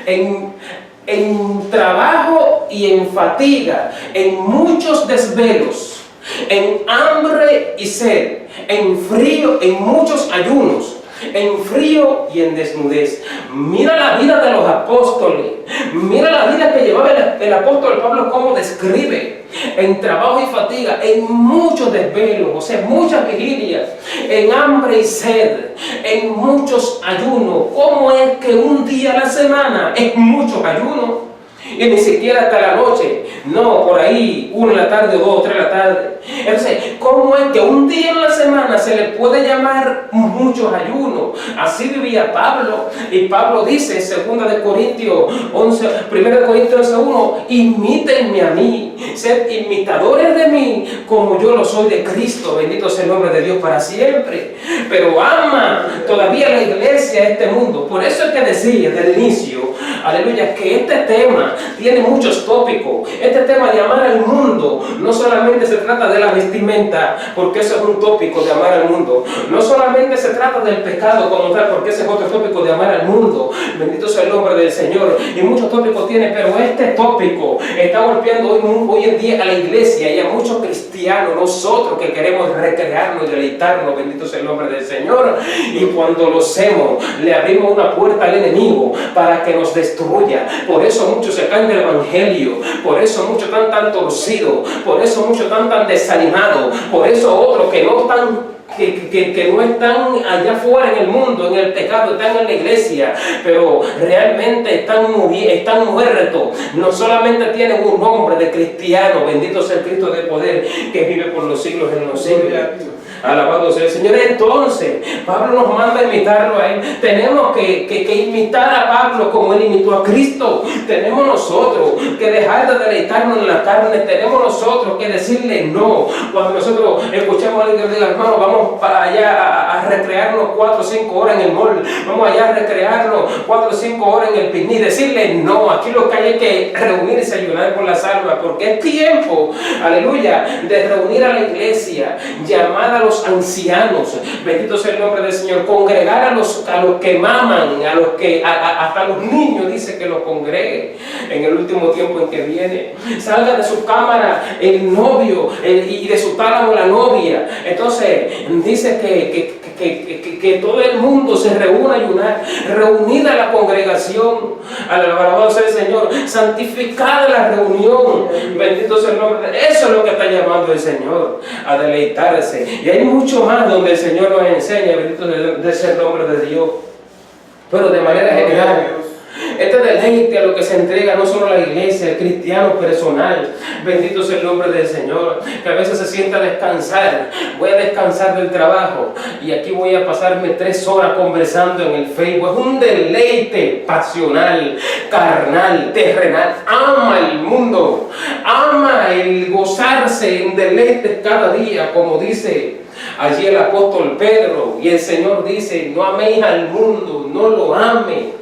A: en trabajo y en fatiga, en muchos desvelos, en hambre y sed, en frío, en muchos ayunos, en frío y en desnudez. Mira la vida de los apóstoles, mira la vida que llevaba el apóstol Pablo, cómo describe: en trabajo y fatiga, en muchos desvelos, o sea, muchas vigilias, en hambre y sed, en muchos ayunos. ¿Cómo es que un día a la semana es muchos ayunos? Y ni siquiera hasta la noche, no, por ahí, 1 de la tarde o 2 o 3 de la tarde. Entonces, ¿cómo es que un día en la semana se le puede llamar muchos ayunos? Así vivía Pablo, y Pablo dice en 1 Corintios 11:1, imítenme a mí, sed imitadores de mí, como yo lo soy de Cristo. Bendito sea el nombre de Dios para siempre. Pero ama todavía la iglesia este mundo. Por eso es que decía desde el inicio, aleluya, que este tema tiene muchos tópicos. Este tema de amar al mundo no solamente se trata de la vestimenta, porque eso es un tópico de amar al mundo. No solamente se trata del pecado como tal, porque ese es otro tópico de amar al mundo. Bendito sea el nombre del Señor. Y muchos tópicos tiene, pero este tópico está golpeando hoy en día a la iglesia y a muchos cristianos, nosotros que queremos recrearnos y deleitarnos. Bendito sea el nombre del Señor. Y cuando lo hacemos, le abrimos una puerta al enemigo para que nos destruya. Por eso muchos se caen del evangelio, por eso muchos están tan torcidos, por eso muchos están tan desanimados, por eso otros que no están que no están allá afuera en el mundo, en el pecado, están en la iglesia, pero realmente están muertos. No solamente tienen un nombre de cristiano, bendito sea el Cristo de poder, que vive por los siglos en los siglos. Alabado sea el Señor. Entonces, Pablo nos manda a imitarlo a él. Tenemos que imitar a Pablo como él imitó a Cristo. Tenemos nosotros que dejar de deleitarnos en la carne. Tenemos nosotros que decirle no. Cuando nosotros escuchamos a alguien que diga, hermano, vamos para allá a recrearnos 4 o 5 horas en el mall. Vamos allá a recrearnos 4 o 5 horas en el picnic. Decirle no. Aquí lo que hay es que reunirse y ayudar por las almas. Porque es tiempo, aleluya, de reunir a la iglesia, llamar a los ancianos, bendito sea el nombre del Señor, congregar a los que maman, hasta los niños, dice que los congregue en el último tiempo en que viene. Salga de su cámara el novio y de su tálamo la novia. Entonces dice que todo el mundo se reúna a ayunar, reunida la congregación, alabado sea el Señor, santificada la reunión, bendito sea el nombre. Eso es lo que está llamando el Señor, a deleitarse. Y hay mucho más donde el Señor nos enseña, bendito sea el nombre de Dios. Pero de manera general, este deleite a lo que se entrega no solo a la iglesia, el cristiano personal, bendito sea el nombre del Señor, que a veces se sienta a descansar. Voy a descansar del trabajo y aquí voy a pasarme 3 horas conversando en el Facebook. Es un deleite pasional, carnal, terrenal. Ama el mundo, ama el gozarse en deleites cada día, como dice allí el apóstol Pedro. Y el Señor dice, no améis al mundo, no lo ame.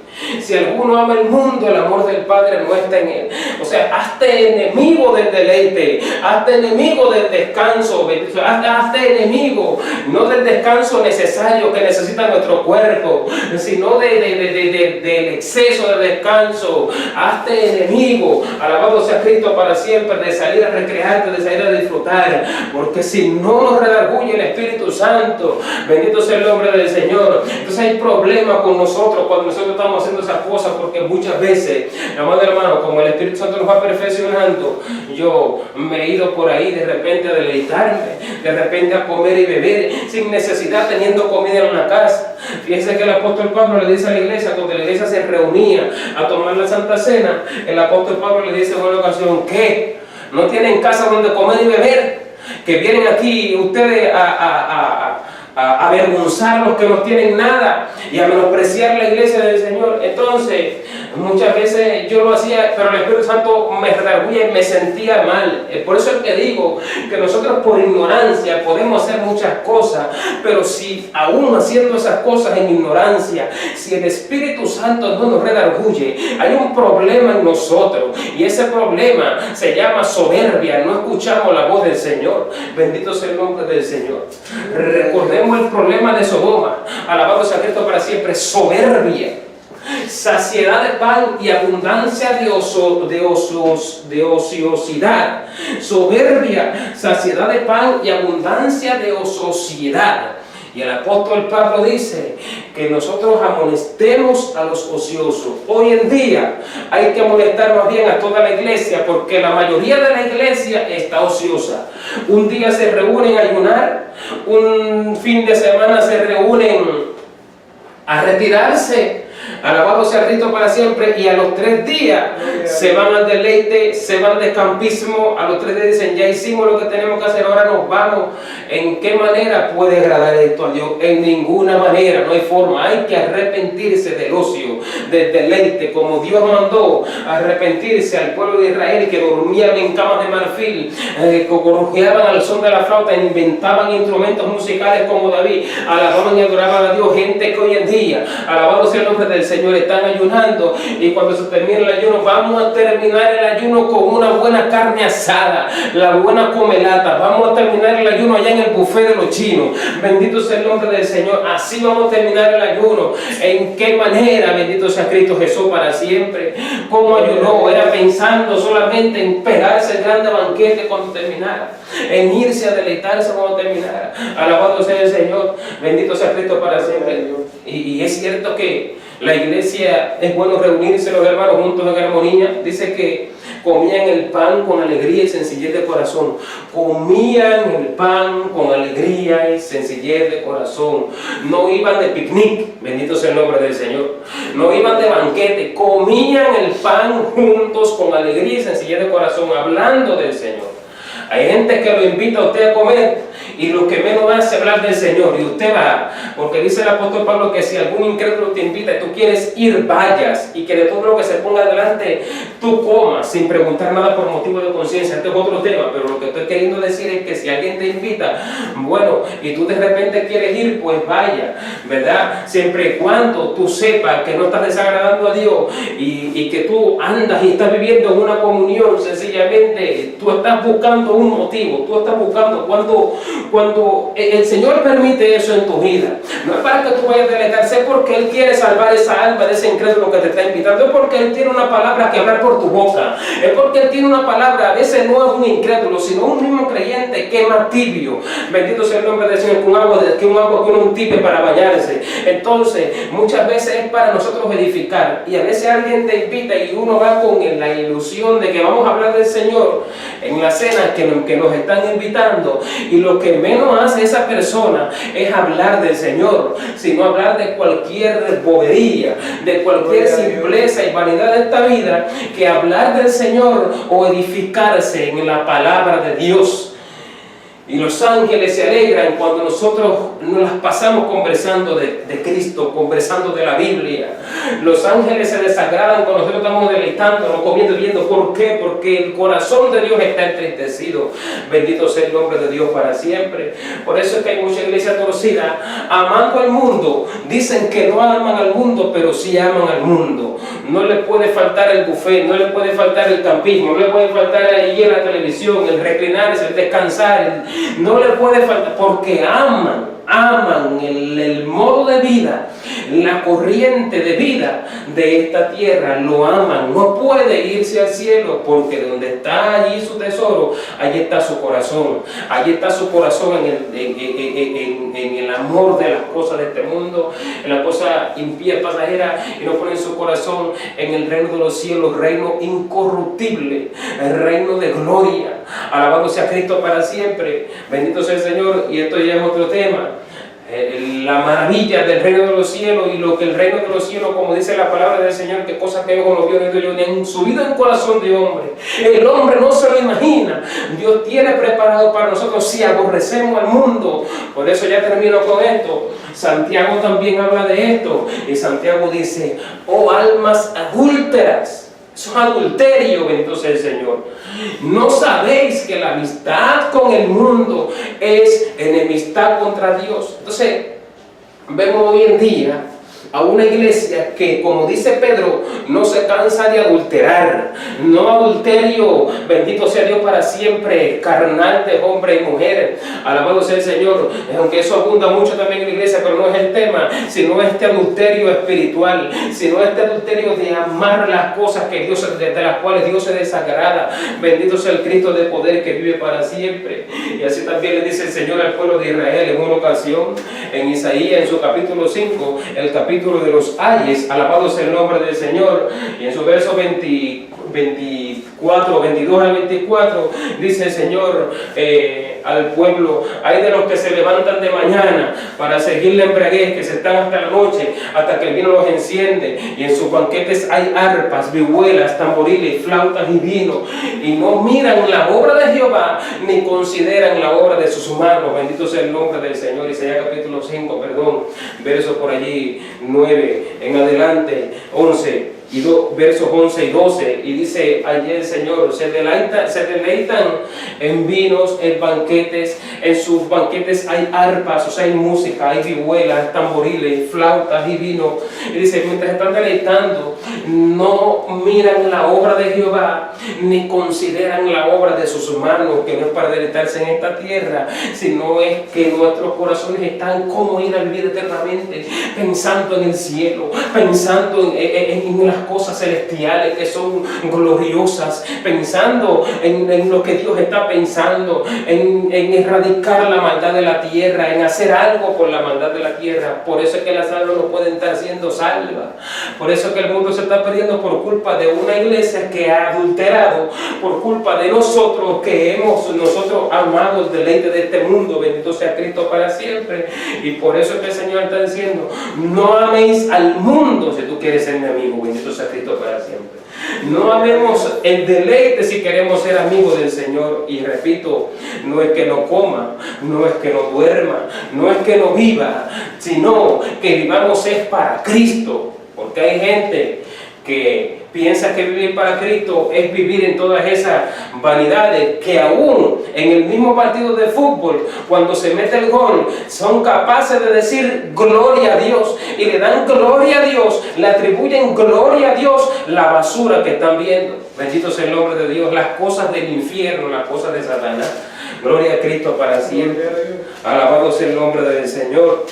A: Si alguno ama el mundo, el amor del Padre no está en él. O sea, hazte enemigo del deleite, hazte enemigo del descanso, hazte enemigo, no del descanso necesario que necesita nuestro cuerpo, sino del exceso de descanso. Hazte enemigo, alabado sea Cristo para siempre, de salir a recrearte, de salir a disfrutar, porque si no nos redarguye el Espíritu Santo, bendito sea el nombre del Señor. Entonces hay problemas con nosotros cuando nosotros estamos haciendo esas cosas, porque muchas veces, amado hermano, como el Espíritu Santo nos va perfeccionando, yo me he ido por ahí de repente a deleitarme, de repente a comer y beber, sin necesidad, teniendo comida en la casa. Fíjense que el apóstol Pablo le dice a la iglesia, cuando la iglesia se reunía a tomar la Santa Cena, el apóstol Pablo le dice en una ocasión, ¿qué? ¿No tienen casa donde comer y beber? Que vienen aquí ustedes a avergonzar a los que no tienen nada y a menospreciar la iglesia del Señor. Entonces, muchas veces yo lo hacía, pero el Espíritu Santo me redarguía y me sentía mal. Por eso es que digo que nosotros por ignorancia podemos hacer muchas cosas, pero si aún haciendo esas cosas en ignorancia, si el Espíritu Santo no nos redarguye, hay un problema en nosotros, y ese problema se llama soberbia. No escuchamos la voz del Señor. Bendito sea el nombre del Señor. Recordemos el problema de Sodoma, alabado sea Cristo para siempre. Soberbia, saciedad de pan y abundancia de ociosidad. Soberbia, saciedad de pan y abundancia de ociosidad. Y el apóstol Pablo dice que nosotros amonestemos a los ociosos. Hoy en día hay que amonestar más bien a toda la iglesia, porque la mayoría de la iglesia está ociosa. Un día se reúnen a ayunar, un fin de semana se reúnen a retirarse, alabado sea Cristo para siempre, y a los 3 días se van al deleite, se van de campismo. A los 3 días dicen, ya hicimos lo que tenemos que hacer, ahora nos vamos. ¿En qué manera puede agradar esto a Dios? En ninguna manera, no hay forma. Hay que arrepentirse del ocio, del deleite, como Dios mandó arrepentirse al pueblo de Israel, que dormían en camas de marfil, que gorjeaban al son de la flauta, inventaban instrumentos musicales como David, alababan y adoraban a Dios. Gente que hoy en día, alabado sea el nombre del Señor, están ayunando, y cuando se termine el ayuno, vamos a terminar el ayuno con una buena carne asada, la buena comelata. Vamos a terminar el ayuno allá en el buffet de los chinos. Bendito sea el nombre del Señor. Así vamos a terminar el ayuno. ¿En qué manera? Bendito sea Cristo Jesús para siempre. ¿Cómo ayunó? Era pensando solamente en esperarse el grande banquete cuando terminara, en irse a deleitarse cuando terminara. Alabado sea el Señor. Bendito sea Cristo para siempre. Y es cierto que la iglesia es bueno reunirse los hermanos juntos en armonía. Dice que comían el pan con alegría y sencillez de corazón. Comían el pan con alegría y sencillez de corazón. No iban de picnic, bendito sea el nombre del Señor. No iban de banquete, comían el pan juntos con alegría y sencillez de corazón, hablando del Señor. Hay gente que lo invita a usted a comer y lo que menos hace es hablar del Señor, y usted va, porque dice el apóstol Pablo que si algún incrédulo te invita y tú quieres ir, vayas, y que de todo lo que se ponga delante tú comas sin preguntar nada por motivo de conciencia. Este es otro tema, pero lo que estoy queriendo decir es que si alguien te invita, bueno, y tú de repente quieres ir, pues vaya, ¿verdad? Siempre y cuando tú sepas que no estás desagradando a Dios y que tú andas y estás viviendo en una comunión, sencillamente tú estás buscando un motivo, tú estás buscando cuando el Señor permite eso en tu vida, no es para que tú vayas a delegarse, es porque Él quiere salvar esa alma de ese incrédulo que te está invitando, es porque Él tiene una palabra que hablar por tu boca, es porque Él tiene una palabra. A veces no es un incrédulo, sino un mismo creyente que es más tibio, bendito sea el nombre del Señor, que un agua con un tibio para bañarse. Entonces muchas veces es para nosotros edificar, y a veces alguien te invita y uno va con la ilusión de que vamos a hablar del Señor en la cena que nos están invitando, y lo que menos hace esa persona es hablar del Señor, sino hablar de cualquier bobería, de cualquier simpleza y vanidad de esta vida, que hablar del Señor o edificarse en la palabra de Dios. Y los ángeles se alegran cuando nosotros nos las pasamos conversando de Cristo, conversando de la Biblia. Los ángeles se desagradan cuando nosotros estamos deleitándonos, comiendo y viendo. ¿Por qué? Porque el corazón de Dios está entristecido. Bendito sea el nombre de Dios para siempre. Por eso es que hay mucha iglesia torcida, amando al mundo. Dicen que no aman al mundo, pero sí aman al mundo. No le puede faltar el buffet, no le puede faltar el campismo, no le puede faltar ahí en la televisión, el reclinarse, el descansar, no le puede faltar, porque aman el modo de vida, la corriente de vida de esta tierra, lo aman. No puede irse al cielo, porque donde está allí su tesoro, allí está su corazón. Allí está su corazón en el amor de las cosas de este mundo, en las cosas impías, pasajeras, y no ponen su corazón en el reino de los cielos, reino incorruptible, el reino de gloria. Alabado sea Cristo para siempre. Bendito sea el Señor. Y esto ya es otro tema. La maravilla del reino de los cielos, y lo que el reino de los cielos, como dice la palabra del Señor, que cosas que ojo no vio ni oído, ni han subido en el corazón de hombre. El hombre no se lo imagina. Dios tiene preparado para nosotros si aborrecemos al mundo. Por eso ya termino con esto. Santiago también habla de esto, y Santiago dice: oh almas adúlteras. Eso es adulterio, bendito sea el Señor. ¿No sabéis que la amistad con el mundo es enemistad contra Dios? Entonces, vemos hoy en día a una iglesia que, como dice Pedro, no se cansa de adulterar. No adulterio, bendito sea Dios para siempre, carnal de hombre y mujer. Alabado sea el Señor. Aunque eso abunda mucho también en la iglesia, pero no es el tema, sino este adulterio espiritual, sino este adulterio de amar las cosas que Dios, de las cuales Dios se desagrada. Bendito sea el Cristo de poder que vive para siempre. Y así también le dice el Señor al pueblo de Israel en una ocasión, en Isaías, en su capítulo 5, el capítulo de los ayes, alabado sea el nombre del Señor, y en su verso 22 al 24, dice el Señor al pueblo: hay de los que se levantan de mañana para seguir la embriaguez, que se están hasta la noche, hasta que el vino los enciende, y en sus banquetes hay arpas, vihuelas, tamboriles, flautas y vino, y no miran la obra de Jehová, ni consideran la obra de sus manos. Bendito sea el nombre del Señor. Isaías capítulo 5, verso por allí 9 en adelante, 11 y versos 11 y 12, y dice allí el Señor: se deleitan en vinos, en banquetes, en sus banquetes hay arpas, o sea, hay música, hay vihuelas, tamboriles, flautas y vino. Y dice: mientras están deleitando, no miran la obra de Jehová, ni consideran la obra de sus manos, que no es para deleitarse en esta tierra, sino es que nuestros corazones están como ir a vivir eternamente, pensando en el cielo, pensando en las cosas celestiales que son gloriosas, pensando en lo que Dios está pensando, en erradicar la maldad de la tierra, en hacer algo con la maldad de la tierra. Por eso es que las almas no pueden estar siendo salvas. Por eso es que el mundo se está perdiendo por culpa de una iglesia que ha adulterado, por culpa de nosotros que hemos amado el deleite de este mundo. Bendito sea Cristo para siempre. Y por eso es que el Señor está diciendo: no améis al mundo si tú quieres ser mi amigo. Bendito sea Cristo para siempre. No amemos el deleite si queremos ser amigos del Señor. Y repito, no es que no coma, no es que no duerma, no es que no viva, sino que vivamos es para Cristo. Porque hay gente que piensa que vivir para Cristo es vivir en todas esas vanidades, que aún en el mismo partido de fútbol, cuando se mete el gol, son capaces de decir gloria a Dios, y le dan gloria a Dios, le atribuyen gloria a Dios la basura que están viendo. Bendito sea el nombre de Dios, las cosas del infierno, las cosas de Satanás. Gloria a Cristo para siempre. Alabado sea el nombre del Señor.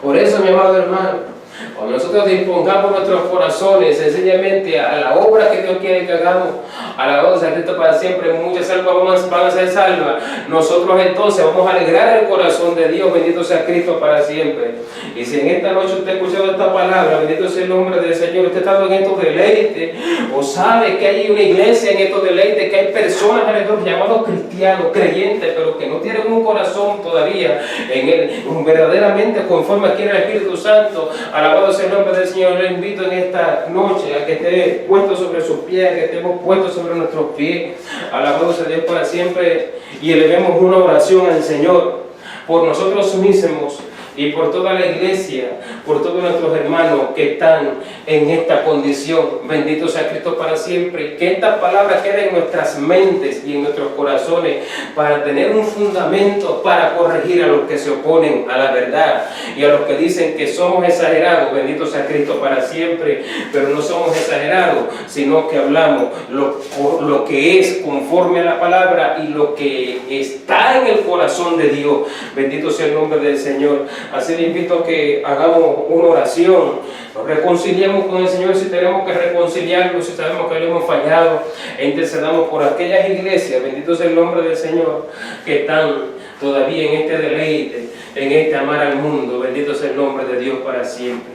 A: Por eso, mi amado hermano, cuando nosotros dispongamos nuestros corazones sencillamente a la obra que Dios quiere que hagamos, alabado sea Cristo para siempre, muchas almas van a ser salvas. Nosotros entonces vamos a alegrar el corazón de Dios. Bendito sea Cristo para siempre. Y si en esta noche usted ha escuchado esta palabra, bendito sea el nombre del Señor, usted ha estado en estos deleites, o sabe que hay una iglesia en estos deleites, que hay personas alrededor llamados cristianos, creyentes, pero que no tienen un corazón todavía en él, verdaderamente conforme quiere el Espíritu Santo. Alabado sea el nombre del Señor. Le invito en esta noche a que esté puesto sobre sus pies, que estemos puestos sobre nuestros pies. Alabado sea Dios para siempre. Y elevemos una oración al Señor por nosotros mismos y por toda la iglesia, por todos nuestros hermanos que están en esta condición. Bendito sea Cristo para siempre. Que estas palabras queden en nuestras mentes y en nuestros corazones para tener un fundamento para corregir a los que se oponen a la verdad y a los que dicen que somos exagerados. Bendito sea Cristo para siempre. Pero no somos exagerados, sino que hablamos lo que es conforme a la palabra y lo que está en el corazón de Dios. Bendito sea el nombre del Señor. Así le invito a que hagamos una oración, nos reconciliemos con el Señor si tenemos que reconciliarnos, si sabemos que le hemos fallado, e intercedamos por aquellas iglesias, bendito sea el nombre del Señor, que están todavía en este deleite, en este amar al mundo. Bendito sea el nombre de Dios para siempre.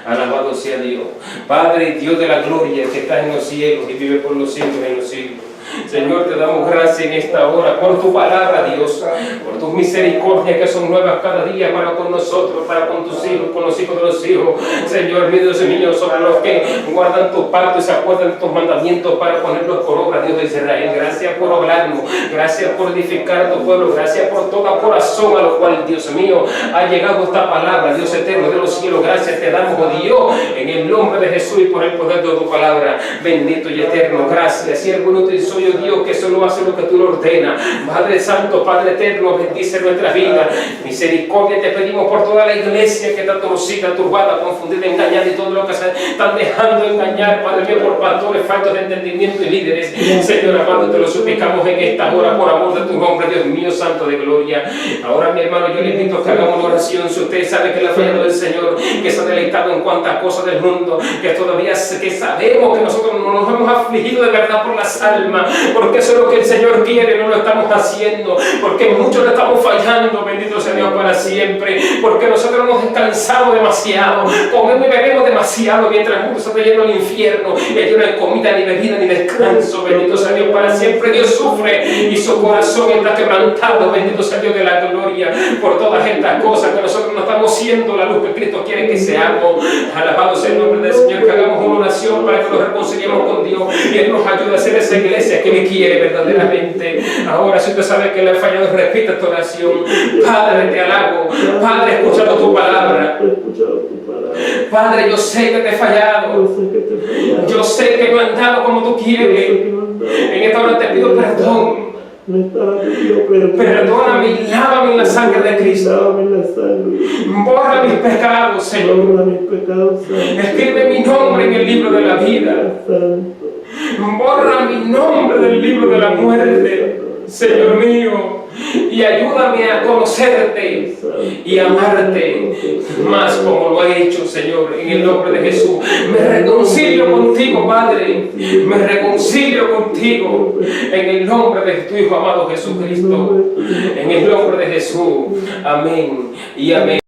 A: Alabado sea Dios. Padre, Dios de la gloria, que estás en los cielos y vive por los siglos en los siglos. Señor, te damos gracias en esta hora por tu palabra, Dios, por tus misericordias que son nuevas cada día para con nosotros, para con tus hijos, con los hijos de los hijos. Señor, mi Dios mío, sobre los que guardan tu pacto y se acuerdan de tus mandamientos para ponerlos por obra, Dios de Israel. Gracias por hablarnos, gracias por edificar a tu pueblo, gracias por todo corazón a lo cual, Dios mío, ha llegado esta palabra, Dios eterno de los cielos. Gracias te damos, oh Dios, en el nombre de Jesús y por el poder de tu palabra, bendito y eterno. Gracias, siervo inútil soy yo, Dios, que solo hace lo que tú lo ordenas. Padre Santo, Padre Eterno, bendice nuestra vida. Misericordia te pedimos por toda la iglesia que está torcida, turbada, confundida, engañada y todo lo que se están dejando engañar, Padre mío, por pastores, faltos de entendimiento y líderes. Señor amado, te lo suplicamos en esta hora por amor de tu nombre, Dios mío, Santo de gloria. Ahora, mi hermano, yo le invito a que hagamos una oración. Si usted sabe que le ha fallado del Señor, que se ha deleitado en cuantas cosas del mundo, que todavía que sabemos que nosotros no nos hemos afligido de verdad por las almas, porque eso es lo que el Señor quiere, no lo estamos haciendo, porque muchos le estamos fallando, bendito sea Dios para siempre, porque nosotros hemos descansado demasiado, comemos y bebemos demasiado mientras el mundo está yendo al infierno, y allí no hay comida, ni bebida, ni descanso. Bendito sea Dios para siempre. Dios sufre y su corazón está quebrantado, bendito sea Dios de la gloria, por todas estas cosas que nosotros no estamos siendo la luz que Cristo quiere que seamos. Alabado sea el nombre del Señor. Que hagamos una oración para que nos reconciliemos con Dios y Él nos ayude a ser esa iglesia que me quiere verdaderamente. Ahora, si usted sabe que le ha fallado, repita esta oración. Padre, te alabo. Padre, he escuchado tu palabra. Padre, yo sé que te he fallado. Yo sé que no he andado como tú quieres. En esta hora te pido perdón. Perdóname y lávame en la sangre de Cristo. Borra mis pecados, Señor. Escribe mi nombre en el libro de la vida. Borra mi nombre del libro de la muerte, Señor mío. y ayúdame a conocerte y amarte más como lo he hecho, Señor, en el nombre de Jesús. Me reconcilio contigo, Padre, me reconcilio contigo en el nombre de tu Hijo amado Jesucristo, en el nombre de Jesús. Amén y amén.